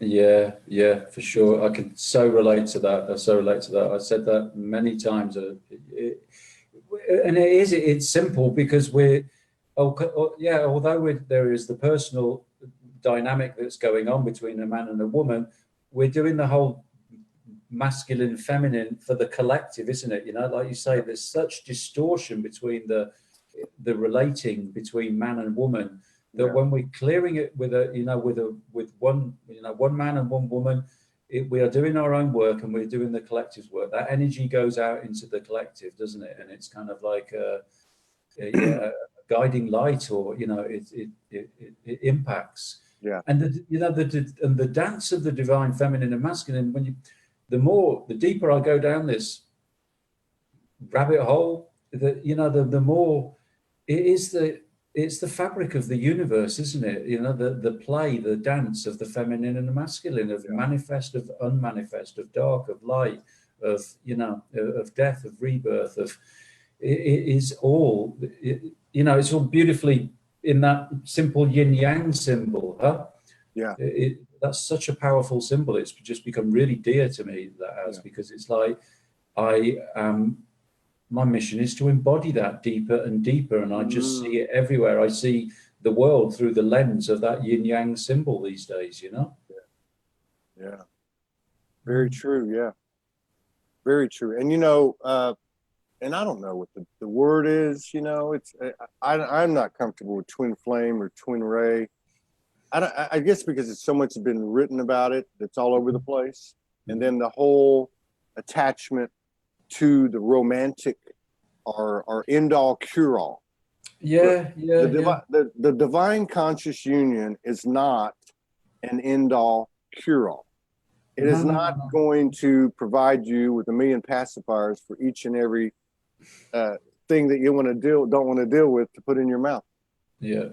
Yeah, for sure. I can so relate to that. I said that many times. It's simple, because although there is the personal dynamic that's going on between a man and a woman, we're doing the whole masculine, feminine for the collective, isn't it? Like you say, there's such distortion between the relating between man and woman, that when we're clearing it with one man and one woman, we are doing our own work and we're doing the collective's work. That energy goes out into the collective, doesn't it? And it's kind of like a guiding light, or it impacts. Yeah. And the dance of the divine feminine and masculine, the deeper I go down this rabbit hole, the more it's the fabric of the universe, isn't it? The play, the dance of the feminine and the masculine, of manifest, of unmanifest, of dark, of light, of of death, of rebirth, of it is all it's all beautifully in that simple yin yang symbol, huh? Yeah. That's such a powerful symbol. It's just become really dear to me, that has, because it's like my mission is to embody that deeper and deeper, and I just see it everywhere. I see the world through the lens of that yin yang symbol these days. Yeah. Very true. Yeah. Very true. And and I don't know what the word is. It's I'm not comfortable with twin flame or twin ray. I guess because it's so much been written about it, that's all over the place, and then the whole attachment to the romantic or end all cure all. The divine conscious union is not an end all cure all. It is not going to provide you with 1 million pacifiers for each and every thing that you don't want to deal with to put in your mouth. Yeah.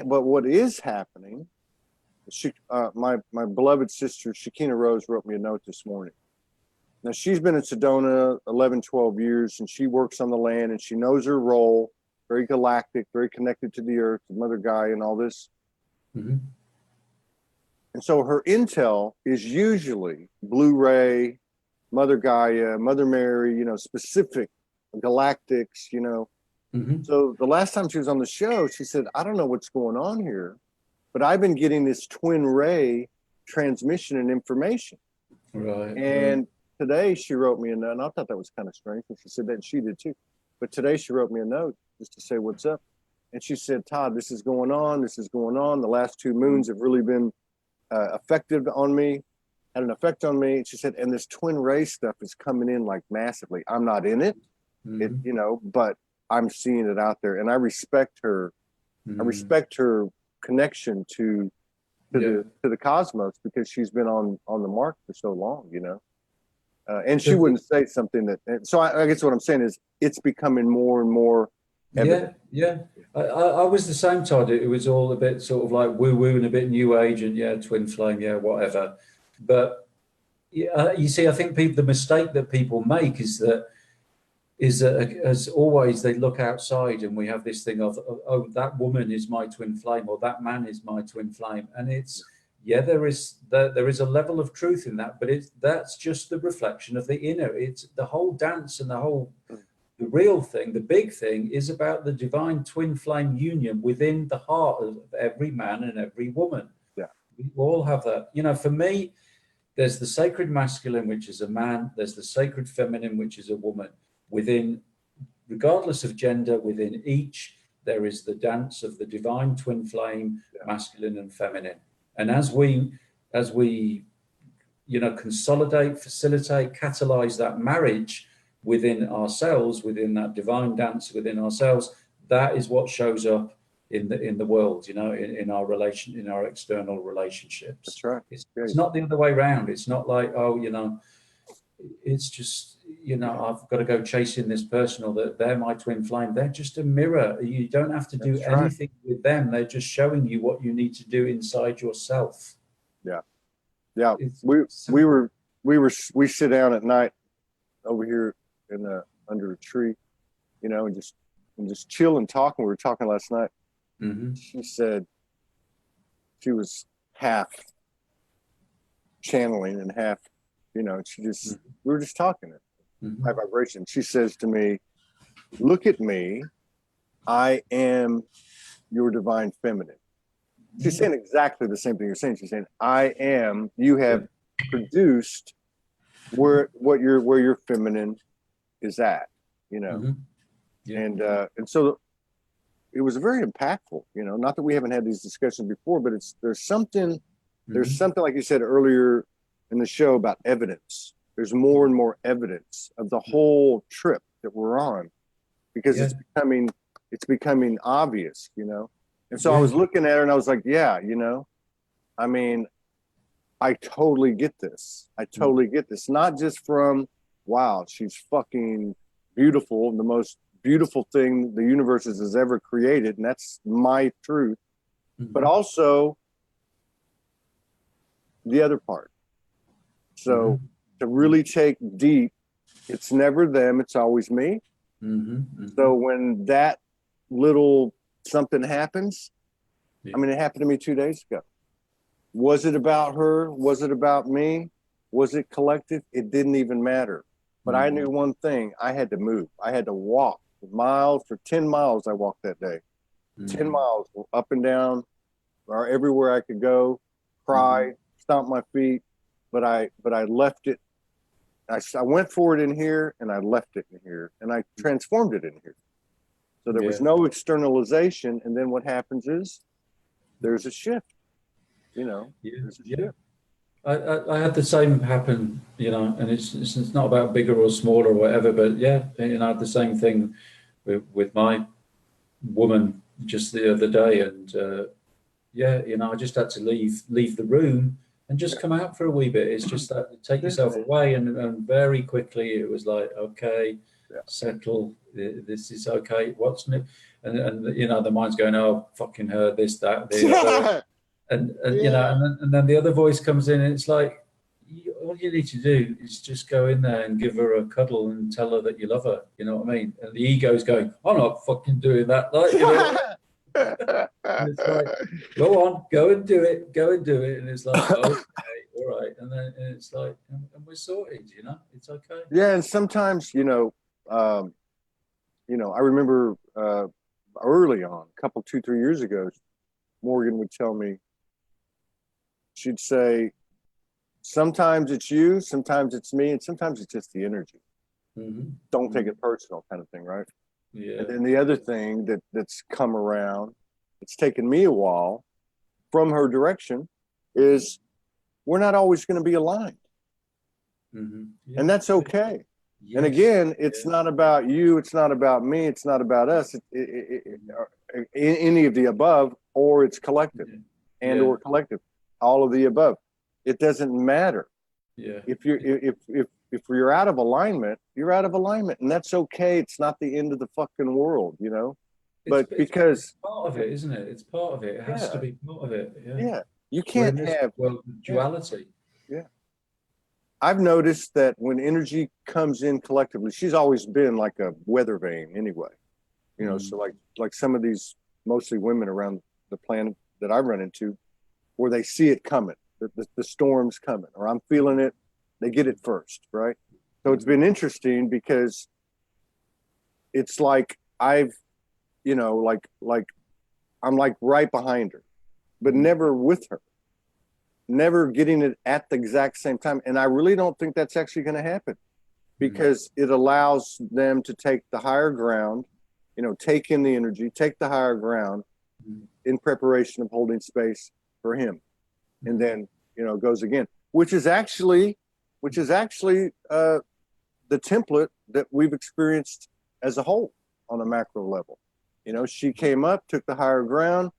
But what is happening? My beloved sister Shakina Rose wrote me a note this morning. Now, she's been in Sedona 11, 12 years, and she works on the land, and she knows her role, very galactic, very connected to the earth, the Mother Gaia, and all this. Mm-hmm. And so her intel is usually Blue Ray, Mother Gaia, Mother Mary, specific galactics, Mm-hmm. So the last time she was on the show, she said, I don't know what's going on here, but I've been getting this twin ray transmission and information. Right. And today she wrote me a note, and I thought that was kind of strange, but she said that, and she did too. But today she wrote me a note just to say what's up. And she said, Todd, this is going on. This is going on. The last 2 moons have really been effective on me, had an effect on me. And she said, and this twin ray stuff is coming in like massively. I'm not in it, but I'm seeing it out there. And I respect her. I respect her connection to the cosmos, because she's been on the mark for so long, and she wouldn't say something that. So I guess what I'm saying is it's becoming more and more evident. Yeah. I was the same, Todd. It was all a bit sort of like woo-woo and a bit new age, and twin flame, whatever. But you see, I think the mistake that people make is that as always they look outside, and we have this thing of, oh, that woman is my twin flame, or that man is my twin flame, and it's there is a level of truth in that, but that's just the reflection of the inner. It's the whole dance, and the real thing, the big thing, is about the divine twin flame union within the heart of every man and every woman. Yeah, we all have that. For me, there's the sacred masculine, which is a man. There's the sacred feminine, which is a woman. Within, regardless of gender, within each, there is the dance of the divine twin flame, masculine and feminine. And as we consolidate, facilitate, catalyze that marriage within ourselves, within that divine dance within ourselves, that is what shows up in the world, in our external relationships. That's right. It's not the other way around. It's not like, it's just, I've got to go chasing this person, or that they're my twin flame. They're just a mirror. You don't have to do anything with them. They're just showing you what you need to do inside yourself. Yeah. We sit down at night over here under a tree, and just chill and talk. And we were talking last night. Mm-hmm. She said she was half channeling and half, she just, we were just talking it. High vibration. She says to me, look at me. I am your divine feminine. She's saying exactly the same thing you're saying. She's saying, you have produced where your feminine is at, and so it was very impactful, not that we haven't had these discussions before, but there's something like you said earlier, in the show about evidence. There's more and more evidence of the whole trip that we're on, because it's becoming obvious, you know. And so I was looking at her and I was like, yeah, you know, I mean, I totally get this. I totally get this. Not just from, wow, she's fucking beautiful, the most beautiful thing the universe has ever created, and that's my truth, but also the other part. So to really take deep, it's never them, it's always me. So when that little something happens, I mean, it happened to me 2 days ago. Was it about her? Was it about me? Was it collective? It didn't even matter. But I knew one thing: I had to move. I had to walk miles. For 10 miles I walked that day. 10 miles up and down, or everywhere I could go, cry, stomp my feet, but I left it. I went for it in here, and I left it in here, and I transformed it in here. So there was no externalization, and then what happens is there's a shift. You know, there's a shift. I had the same happen, you know, and it's not about bigger or smaller or whatever, but yeah, you know, I had the same thing with my woman just the other day, and you know, I just had to leave the room and just come out for a wee bit. It's just that take yourself away, and very quickly it was like, okay, settle. This is okay. What's new? And you know, the mind's going, oh, fucking her, this, that, the other. And you know, and then the other voice comes in, and it's like, all you need to do is just go in there and give her a cuddle and tell her that you love her. You know what I mean? And the ego's going, I'm not fucking doing that. Like, you know, and it's like, go on, go and do it, and it's like, okay, all right, and then it's like, and we're sorted. You know, it's okay. Yeah, and sometimes, you know, I remember early on, a couple, 2-3 years ago, Morgan would tell me. She'd say, sometimes it's you, sometimes it's me, and sometimes it's just the energy. Don't take it personal, kind of thing, right? Yeah. And then the other thing that's come around, it's taken me a while from her direction, is we're not always going to be aligned. And that's okay. Yes. And again, it's not about you, it's not about me, it's not about us, any of the above, or it's collective or collective. All of the above. It doesn't matter. Yeah. If you're out of alignment, you're out of alignment, and that's okay. It's not the end of the fucking world, you know. It's part of it, isn't it? It's part of it. It has to be part of it. Yeah. You can't have duality. Yeah. I've noticed that when energy comes in collectively, she's always been like a weather vane anyway. You know, so like some of these mostly women around the planet that I run into, where they see it coming, the storm's coming, or I'm feeling it, they get it first, right? So it's been interesting because it's like I've, you know, like I'm like right behind her, but never with her, never getting it at the exact same time. And I really don't think that's actually going to happen, because it allows them to take the higher ground, you know, take in the energy, take the higher ground in preparation of holding space for him. And then, you know, goes again, which is actually the template that we've experienced as a whole on a macro level. You know, she came up, took the higher ground.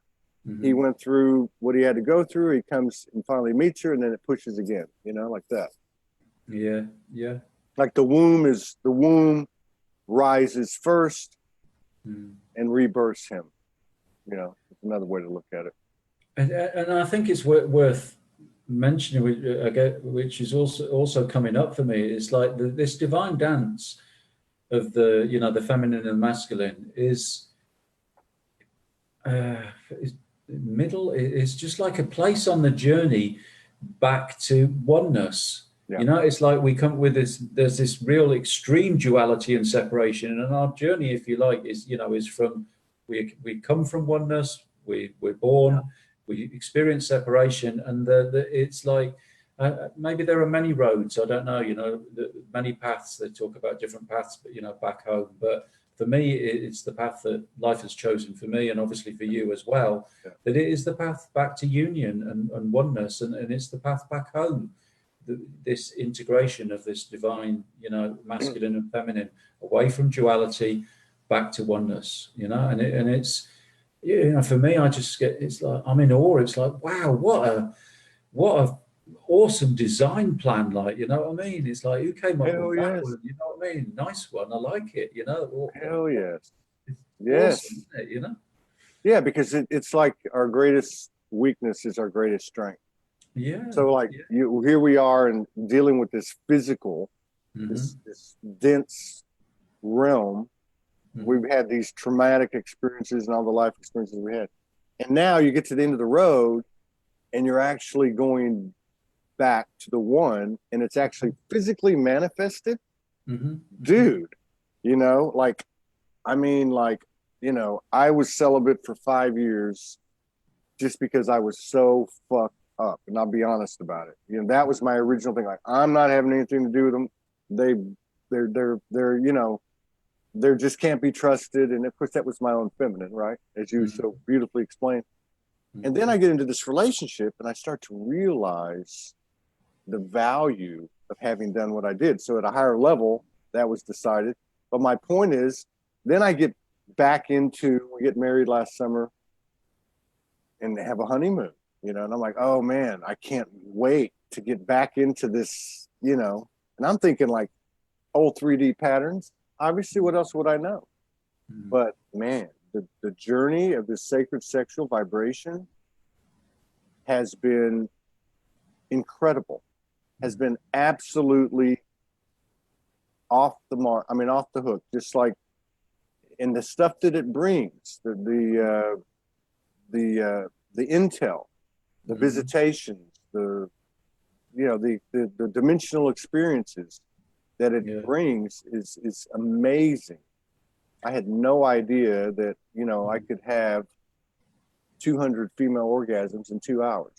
He went through what he had to go through. He comes and finally meets her, and then it pushes again, you know, like that. Yeah. Yeah. Like the womb rises first and rebirths him. You know, it's another way to look at it. And I think it's worth mentioning, which is also coming up for me. It's like this divine dance of the feminine and masculine is middle. It's just like a place on the journey back to oneness. Yeah. You know, it's like we come with this. There's this real extreme duality and separation, and our journey, if you like, is from we come from oneness. We're born. Yeah. We experience separation, and it's like maybe there are many roads. I don't know, you know, many paths. They talk about different paths, but you know, back home. But for me, it's the path that life has chosen for me, and obviously for you as well. Yeah. That it is the path back to union and oneness, and it's the path back home. this integration of this divine, masculine and feminine, away from duality, back to oneness, and it's, for me, I just get, it's like, I'm in awe. It's like, wow, what a awesome design plan, like, you know what I mean? It's like, who came up Hell with that yes. one? You know what I mean? Nice one. I like it, Hell yes. It's Yes. awesome, isn't it, Yeah, because it's like our greatest weakness is our greatest strength. Yeah. So like here we are and dealing with this physical, this dense realm. We've had these traumatic experiences and all the life experiences we had. And now you get to the end of the road and you're actually going back to the one, and it's actually physically manifested. Dude, I was celibate for 5 years just because I was so fucked up, and I'll be honest about it. That was my original thing. Like, I'm not having anything to do with them. They're just can't be trusted. And of course, that was my own feminine, right? As you so beautifully explained. And then I get into this relationship and I start to realize the value of having done what I did. So at a higher level, that was decided. But my point is, then I get back into, we get married last summer and have a honeymoon, and I'm like, oh man, I can't wait to get back into this, and I'm thinking like old 3D patterns. Obviously, what else would I know? But man, the journey of this sacred sexual vibration has been incredible, has been absolutely off the mark. I mean, off the hook, just like, and the stuff that it brings, the intel, the visitations, the dimensional experiences that it brings is amazing. I had no idea that, I could have 200 female orgasms in 2 hours.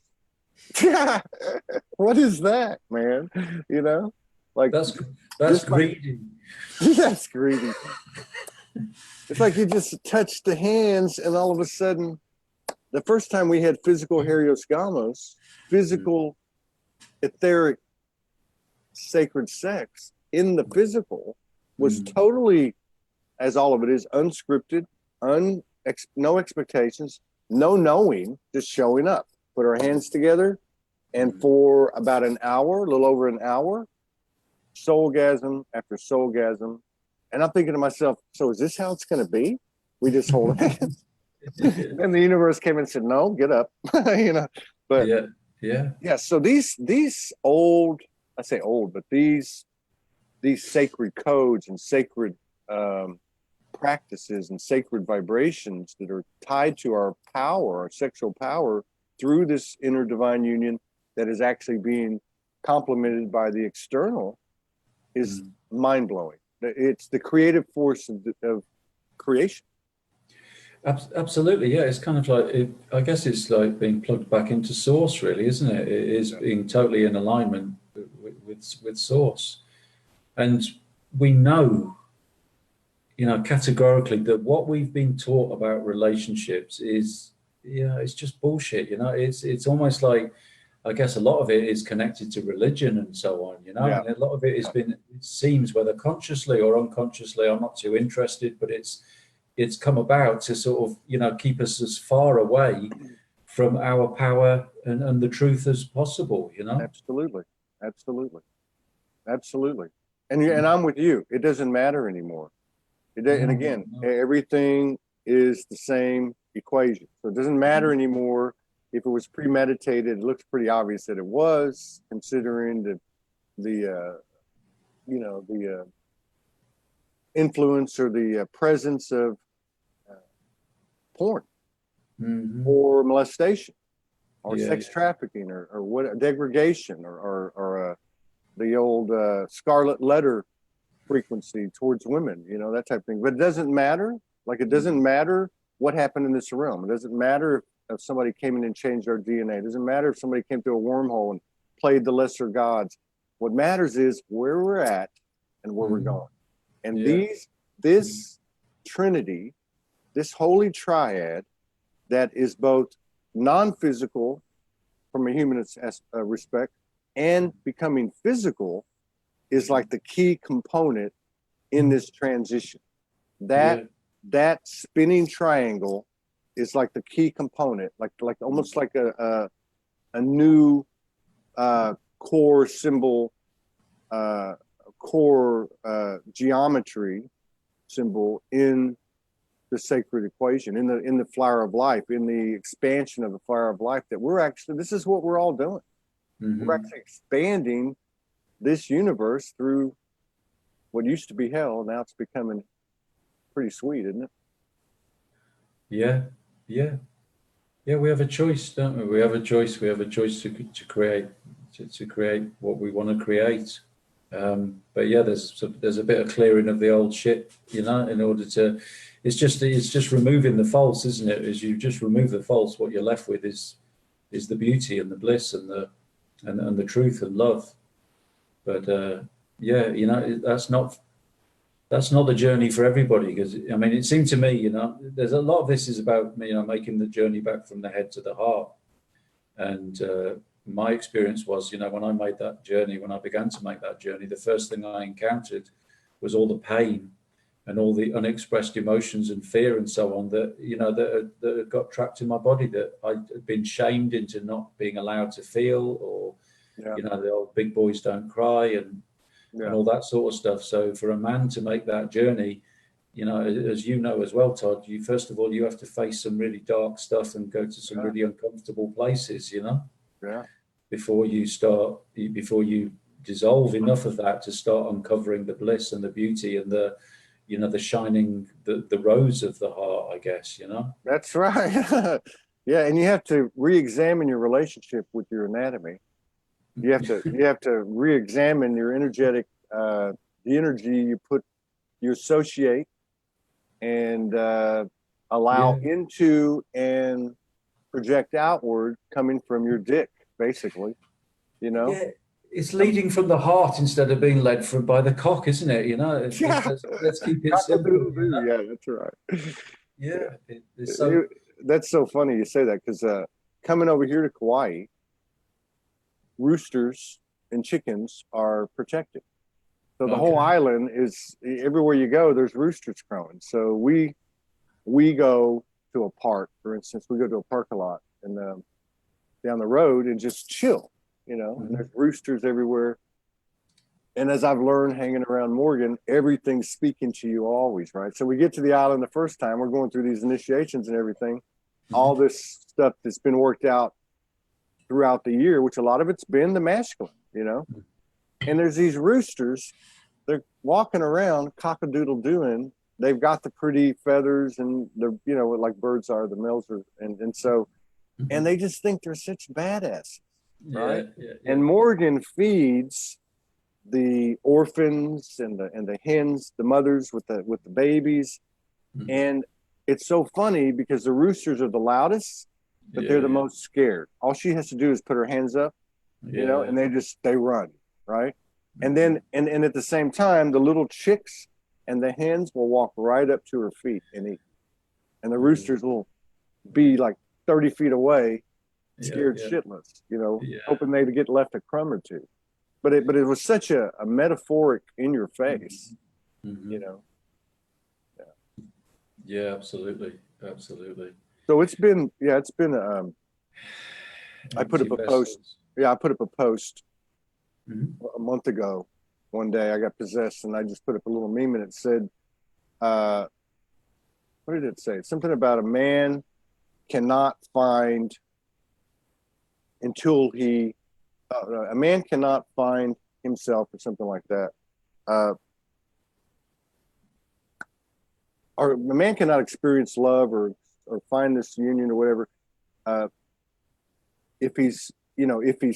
What is that, man? Like that's greedy. That's greedy. It's like you just touch the hands and all of a sudden, the first time we had physical heriosgamos, physical etheric sacred sex in the physical was totally, as all of it is, unscripted, no expectations, no knowing, just showing up. Put our hands together, and for about an hour, a little over an hour, soulgasm after soulgasm. And I'm thinking to myself, so is this how it's going to be? We just hold hands. And the universe came and said, no, get up. But so these old, I say old, but these sacred codes and sacred practices and sacred vibrations that are tied to our power, our sexual power, through this inner divine union that is actually being complemented by the external, is mind-blowing. It's the creative force of creation. Absolutely, yeah. It's kind of like, I guess it's like being plugged back into source, really, isn't it? It is being totally in alignment with source. And we know, categorically, that what we've been taught about relationships is, it's just bullshit. It's almost like, I guess a lot of it is connected to religion and so on, and a lot of it has been, it seems, whether consciously or unconsciously, I'm not too interested, but it's come about to sort of, keep us as far away from our power and the truth as possible, Absolutely. And I'm with you. It doesn't matter anymore. And again, everything is the same equation. So it doesn't matter anymore if it was premeditated. It looks pretty obvious that it was, considering the influence or the presence of porn or molestation or sex trafficking or what, degradation or the old scarlet letter frequency towards women, that type of thing. But it doesn't matter. Like, it doesn't matter what happened in this realm. It doesn't matter if somebody came in and changed our DNA. It doesn't matter if somebody came through a wormhole and played the lesser gods. What matters is where we're at and where we're going. And this trinity, this holy triad that is both non-physical from a human respect and becoming physical is like the key component in this transition. That spinning triangle is like the key component, like almost like a new core symbol, core geometry symbol in the sacred equation, in the flower of life, in the expansion of the flower of life, that we're actually, this is what we're all doing. We're actually expanding this universe through what used to be hell. Now it's becoming pretty sweet, isn't it? Yeah. We have a choice, don't we? We have a choice. We have a choice to create, to create what we want to create. But yeah, there's a bit of clearing of the old shit, in order to. It's just removing the false, isn't it? As you just remove the false, what you're left with is the beauty and the bliss and the truth and love. But that's not the journey for everybody, because I mean, it seemed to me, there's a lot of this is about making the journey back from the head to the heart. And my experience was, when I made that journey, when I began to make that journey, the first thing I encountered was all the pain and all the unexpressed emotions and fear and so on that that got trapped in my body, that I'd been shamed into not being allowed to feel, or the old big boys don't cry and all that sort of stuff. So for a man to make that journey, as you know as well, Todd, first of all you have to face some really dark stuff and go to some really uncomfortable places, before you dissolve enough of that to start uncovering the bliss and the beauty and the shining, the rose of the heart, I guess. That's right. Yeah, and you have to re-examine your relationship with your anatomy. You have to re-examine your energetic, the energy you associate and allow into and project outward, coming from your dick, basically. Yeah, it's leading from the heart instead of being led by the cock, isn't it? Let's keep it simple. Yeah, that's right. Yeah, that's so funny you say that, because coming over here to Kauai, roosters and chickens are protected. So the whole island is, everywhere you go, there's roosters crowing. So we go to a park, for instance, we go to a park a lot, and down the road, and just chill, and there's roosters everywhere. And as I've learned hanging around Morgan, everything's speaking to you always, right? So we get to the island the first time, we're going through these initiations and everything, all this stuff that's been worked out throughout the year, which a lot of it's been the masculine, and there's these roosters, they're walking around cock-a-doodle doing, they've got the pretty feathers and they're, like birds are, the males are, and so, and they just think they're such badasses, right? Yeah. And Morgan feeds the orphans and the hens, the mothers with the babies. And it's so funny because the roosters are the loudest, but they're the most scared. All she has to do is put her hands up, and they run, right? And then, and at the same time, the little chicks and the hens will walk right up to her feet and eat. And the roosters will be like 30 feet away, scared shitless, hoping they'd get left a crumb or two. But it was such a metaphoric in your face, Yeah, absolutely. So it's been I put up a post. Yeah, I put up a post a month ago. One day I got possessed, and I just put up a little meme, and it said, what did it say? Something about a man cannot find until he, a man cannot find himself, or something like that. Or a man cannot experience love or find this union or whatever, if he's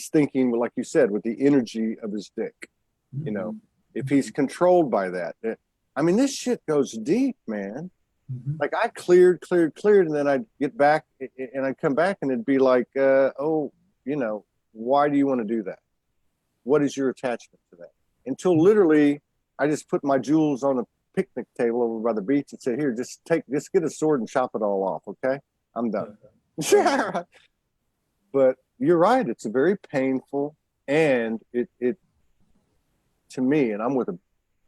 thinking, like you said, with the energy of his dick, if he's controlled by that. I mean, this shit goes deep, man. Like I cleared, and then I'd get back and I'd come back and it'd be like, why do you want to do that? What is your attachment to that? Until literally I just put my jewels on a picnic table over by the beach and said, here, just get a sword and chop it all off. Okay. I'm done. But you're right. It's a very painful, And it to me, and I'm with a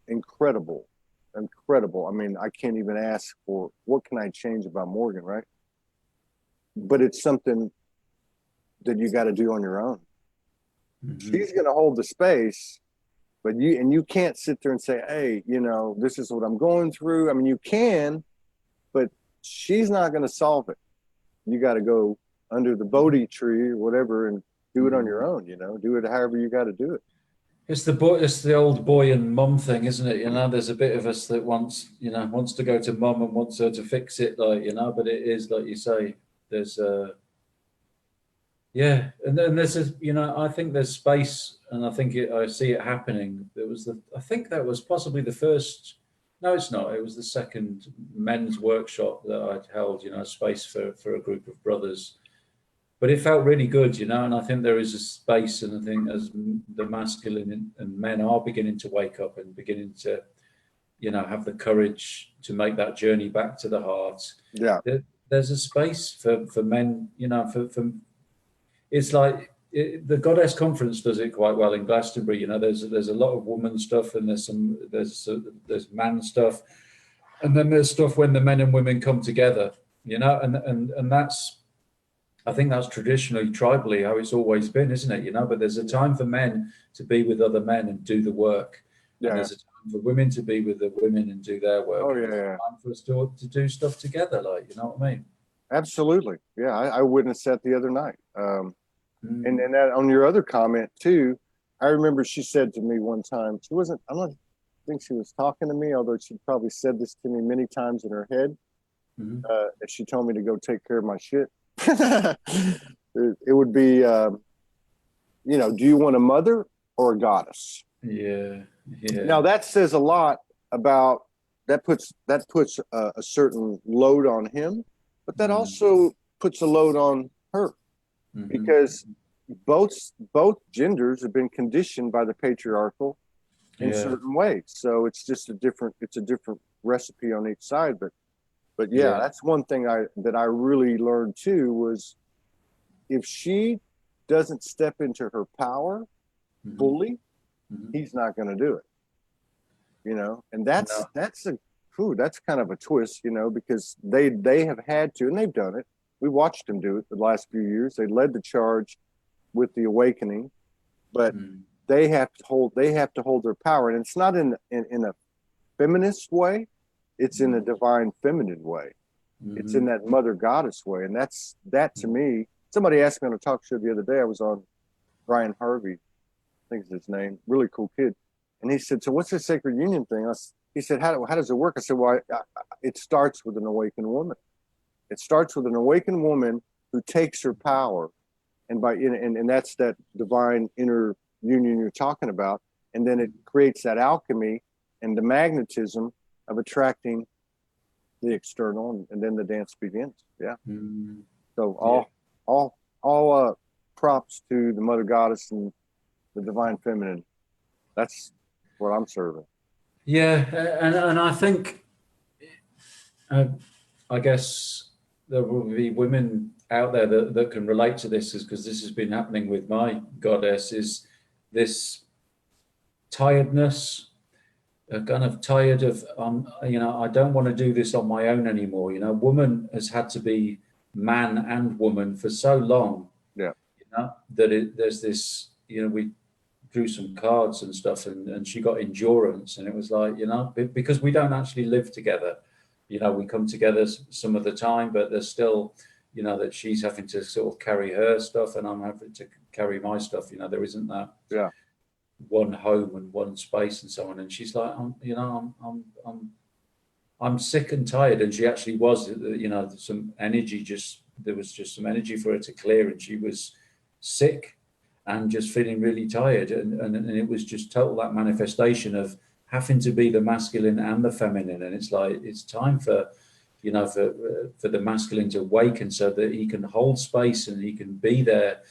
incredible. I mean, I can't even ask for what can I change about Morgan, right? But it's something that you got to do on your own. She's going to hold the space, but you can't sit there and say, hey, you know, this is what I'm going through. I mean, you can, but she's not going to solve it. You got to go under the Bodhi tree or whatever and do it on your own, you know, do it however you got to do it. It's the old boy and mum thing, isn't it? You know, there's a bit of us that wants to go to mum and wants her to fix it, like, you know, but it is like you say, there's yeah, and then there's a, you know, I think there's space, and I see it happening. I think that was possibly the first. No, it's not. It was the second men's workshop that I'd held. You know, space for a group of brothers, but it felt really good, you know. And I think there is a space, and I think as the masculine and men are beginning to wake up and beginning to, you know, have the courage to make that journey back to the heart. Yeah, there's a space for men, you know, for it's like the Goddess Conference does it quite well in Glastonbury. You know, there's a lot of woman stuff, and there's man stuff, and then there's stuff when the men and women come together. You know, and that's, I think that's traditionally tribally how it's always been, isn't it? You know, but there's a time for men to be with other men and do the work. Yeah. And there's a time for women to be with the women and do their work. Oh, yeah. There's a time for us to do stuff together, like, you know what I mean? Absolutely. Yeah, I witnessed that the other night. And that on your other comment too, I remember she said to me one time, I don't think she was talking to me, although she probably said this to me many times in her head. And she told me to go take care of my shit. It would be, you know, do you want a mother or a goddess? Yeah. Yeah. Now that says a lot about, that puts a certain load on him, but that also puts a load on her. Because both genders have been conditioned by the patriarchal in certain ways. So it's just a different recipe on each side. But yeah, that's one thing that I really learned too, was if she doesn't step into her power fully, he's not going to do it. You know, and that's kind of a twist, you know, because they have had to, and they've done it. We watched them do it the last few years. They led the charge with the awakening, but they have to hold their power, and it's not in a feminist way. It's in a divine feminine way. It's in that mother goddess way, and that to me. Somebody asked me on a talk show the other day. I was on Brian Harvey, I think is his name, really cool kid, and he said, "So what's this sacred union thing?" He said, "How does it work?" I said, "Well, it starts with an awakened woman." It starts with an awakened woman who takes her power, and that's that divine inner union you're talking about, and then it creates that alchemy and the magnetism of attracting the external, and then the dance begins. Yeah. So all props to the mother goddess and the divine feminine. That's what I'm serving. Yeah, and I think, I guess, there will be women out there that can relate to this, because this has been happening with my goddess, is this tiredness, kind of tired of, you know, I don't want to do this on my own anymore. You know, woman has had to be man and woman for so long. Yeah. You know, that there's this, you know, we drew some cards and stuff, and she got endurance, and it was like, you know, because we don't actually live together. You know, we come together some of the time, but there's still, you know, that she's having to sort of carry her stuff and I'm having to carry my stuff. You know, there isn't that one home and one space and so on. And she's like, I'm sick and tired. And she actually was, you know, there was just some energy for her to clear, and she was sick and just feeling really tired. And it was just total that manifestation of having to be the masculine and the feminine. And it's like, it's time for, you know, for the masculine to awaken so that he can hold space and he can be there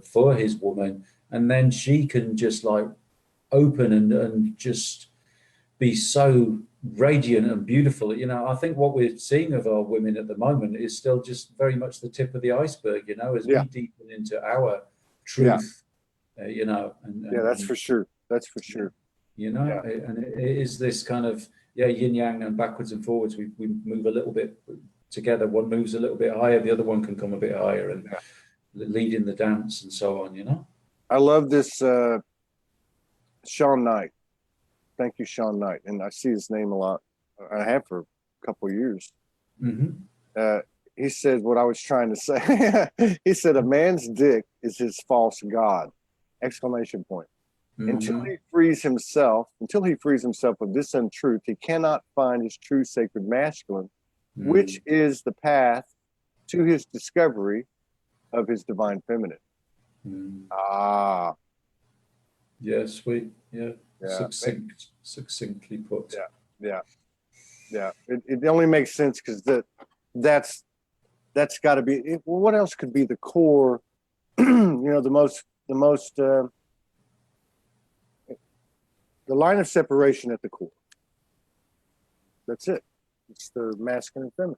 for his woman. And then she can just like open and just be so radiant and beautiful. You know, I think what we're seeing of our women at the moment is still just very much the tip of the iceberg, you know, as we deepen into our truth you know, Yeah, that's for sure. That's for sure. You know, Yeah. and it is this kind of, yin yang and backwards and forwards. We move a little bit together. One moves a little bit higher, the other one can come a bit higher, and leading the dance and so on, you know. I love this Sean Knight. Thank you, Sean Knight. And I see his name a lot. I have for a couple of years. He said what I was trying to say. He said, a man's dick is his false god! Exclamation point. Until he frees himself of this untruth, he cannot find his true sacred masculine, which is the path to his discovery of his divine feminine. Yeah, sweet. Yeah. Succinctly put. Yeah. It only makes sense because that's got to be. What else could be the core? The line of separation at the core. That's it. It's the masculine and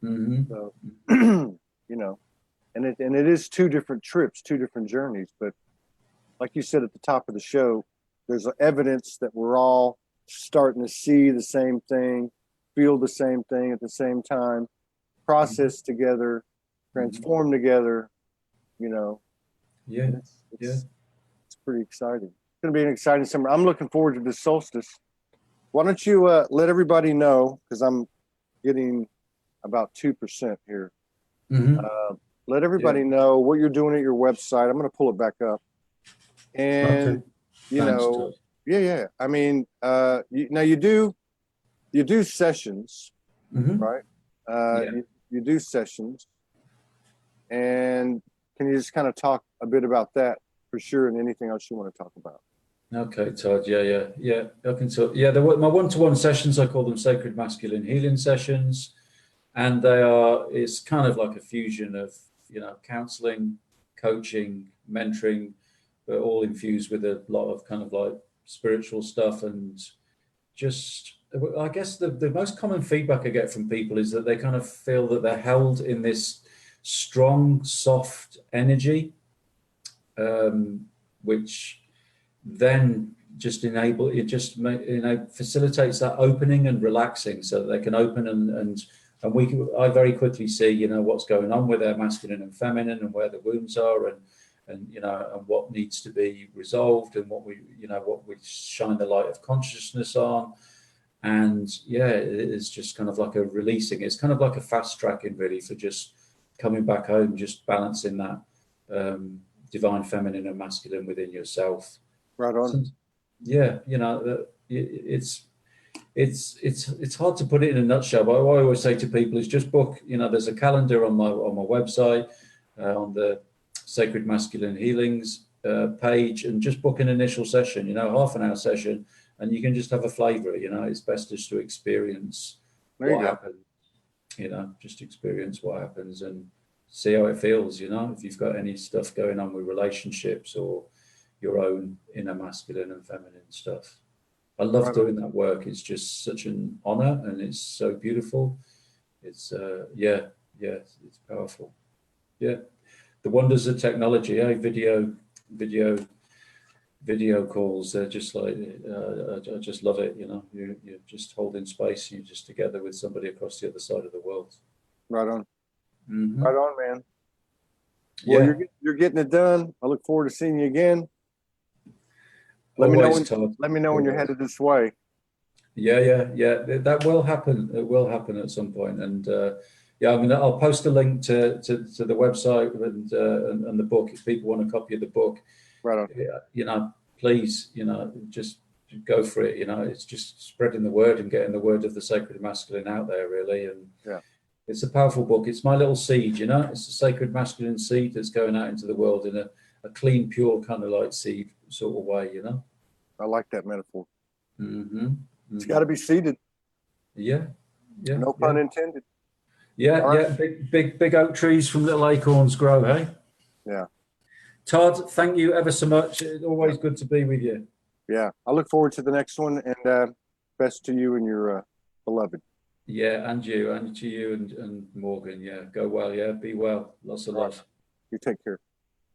feminine. So, and it is two different trips, two different journeys. But like you said at the top of the show, there's evidence that we're all starting to see the same thing, feel the same thing at the same time, process together, transform together. It's pretty exciting. It's going to be an exciting summer. I'm looking forward to the solstice. Why don't you let everybody know, because I'm getting about 2% here. Let everybody know what you're doing at your website. I'm going to pull it back up. And, Thanks, I mean, now you do sessions, right? You do sessions. And can you just kind of talk a bit about that for sure, and anything else you want to talk about? Okay, Todd. Yeah. I can talk. Yeah, my one-to-one sessions, I call them Sacred Masculine Healing Sessions, and it's kind of like a fusion of counseling, coaching, mentoring, but all infused with a lot of kind of like spiritual stuff. And just, I guess the most common feedback I get from people is that they kind of feel that they're held in this strong, soft energy, which then just facilitates that opening and relaxing, so that they can open and I very quickly see what's going on with their masculine and feminine, and where the wounds are, and what needs to be resolved, and what we shine the light of consciousness on. And it's just kind of like a releasing. It's kind of like a fast tracking, really, for just coming back home, just balancing that divine feminine and masculine within yourself. Right on. It's hard to put it in a nutshell, but what I always say to people is just book. There's a calendar on my website, on the Sacred Masculine Healings page, and just book an initial session. Half an hour session, and you can just have a flavor. It's best just to experience what happens. Just experience what happens and see how it feels. If you've got any stuff going on with relationships or your own inner masculine and feminine stuff. I love doing that work. It's just such an honor, and it's so beautiful. It's it's powerful. The wonders of technology, video calls. They're just like I just love it. You're just holding space. You're just together with somebody across the other side of the world. Right on. Right on, man. Well, you're getting it done. I look forward to seeing you again. Let me know when you're headed this way. Yeah. That will happen. It will happen at some point. And I'll post a link to the website and the book if people want a copy of the book. Right on. Please, just go for it. It's just spreading the word and getting the word of the sacred masculine out there, really. And it's a powerful book. It's my little seed. It's a sacred masculine seed that's going out into the world in a clean, pure kind of like seed sort of way. I like that metaphor. It's got to be seeded. Yeah. No pun intended. Big oak trees from little acorns grow, hey? Yeah. Todd, thank you ever so much. It's always good to be with you. Yeah. I look forward to the next one, and best to you and your beloved. Yeah, and you, and to you and Morgan. Yeah, go well. Yeah, be well. Lots of love. You take care.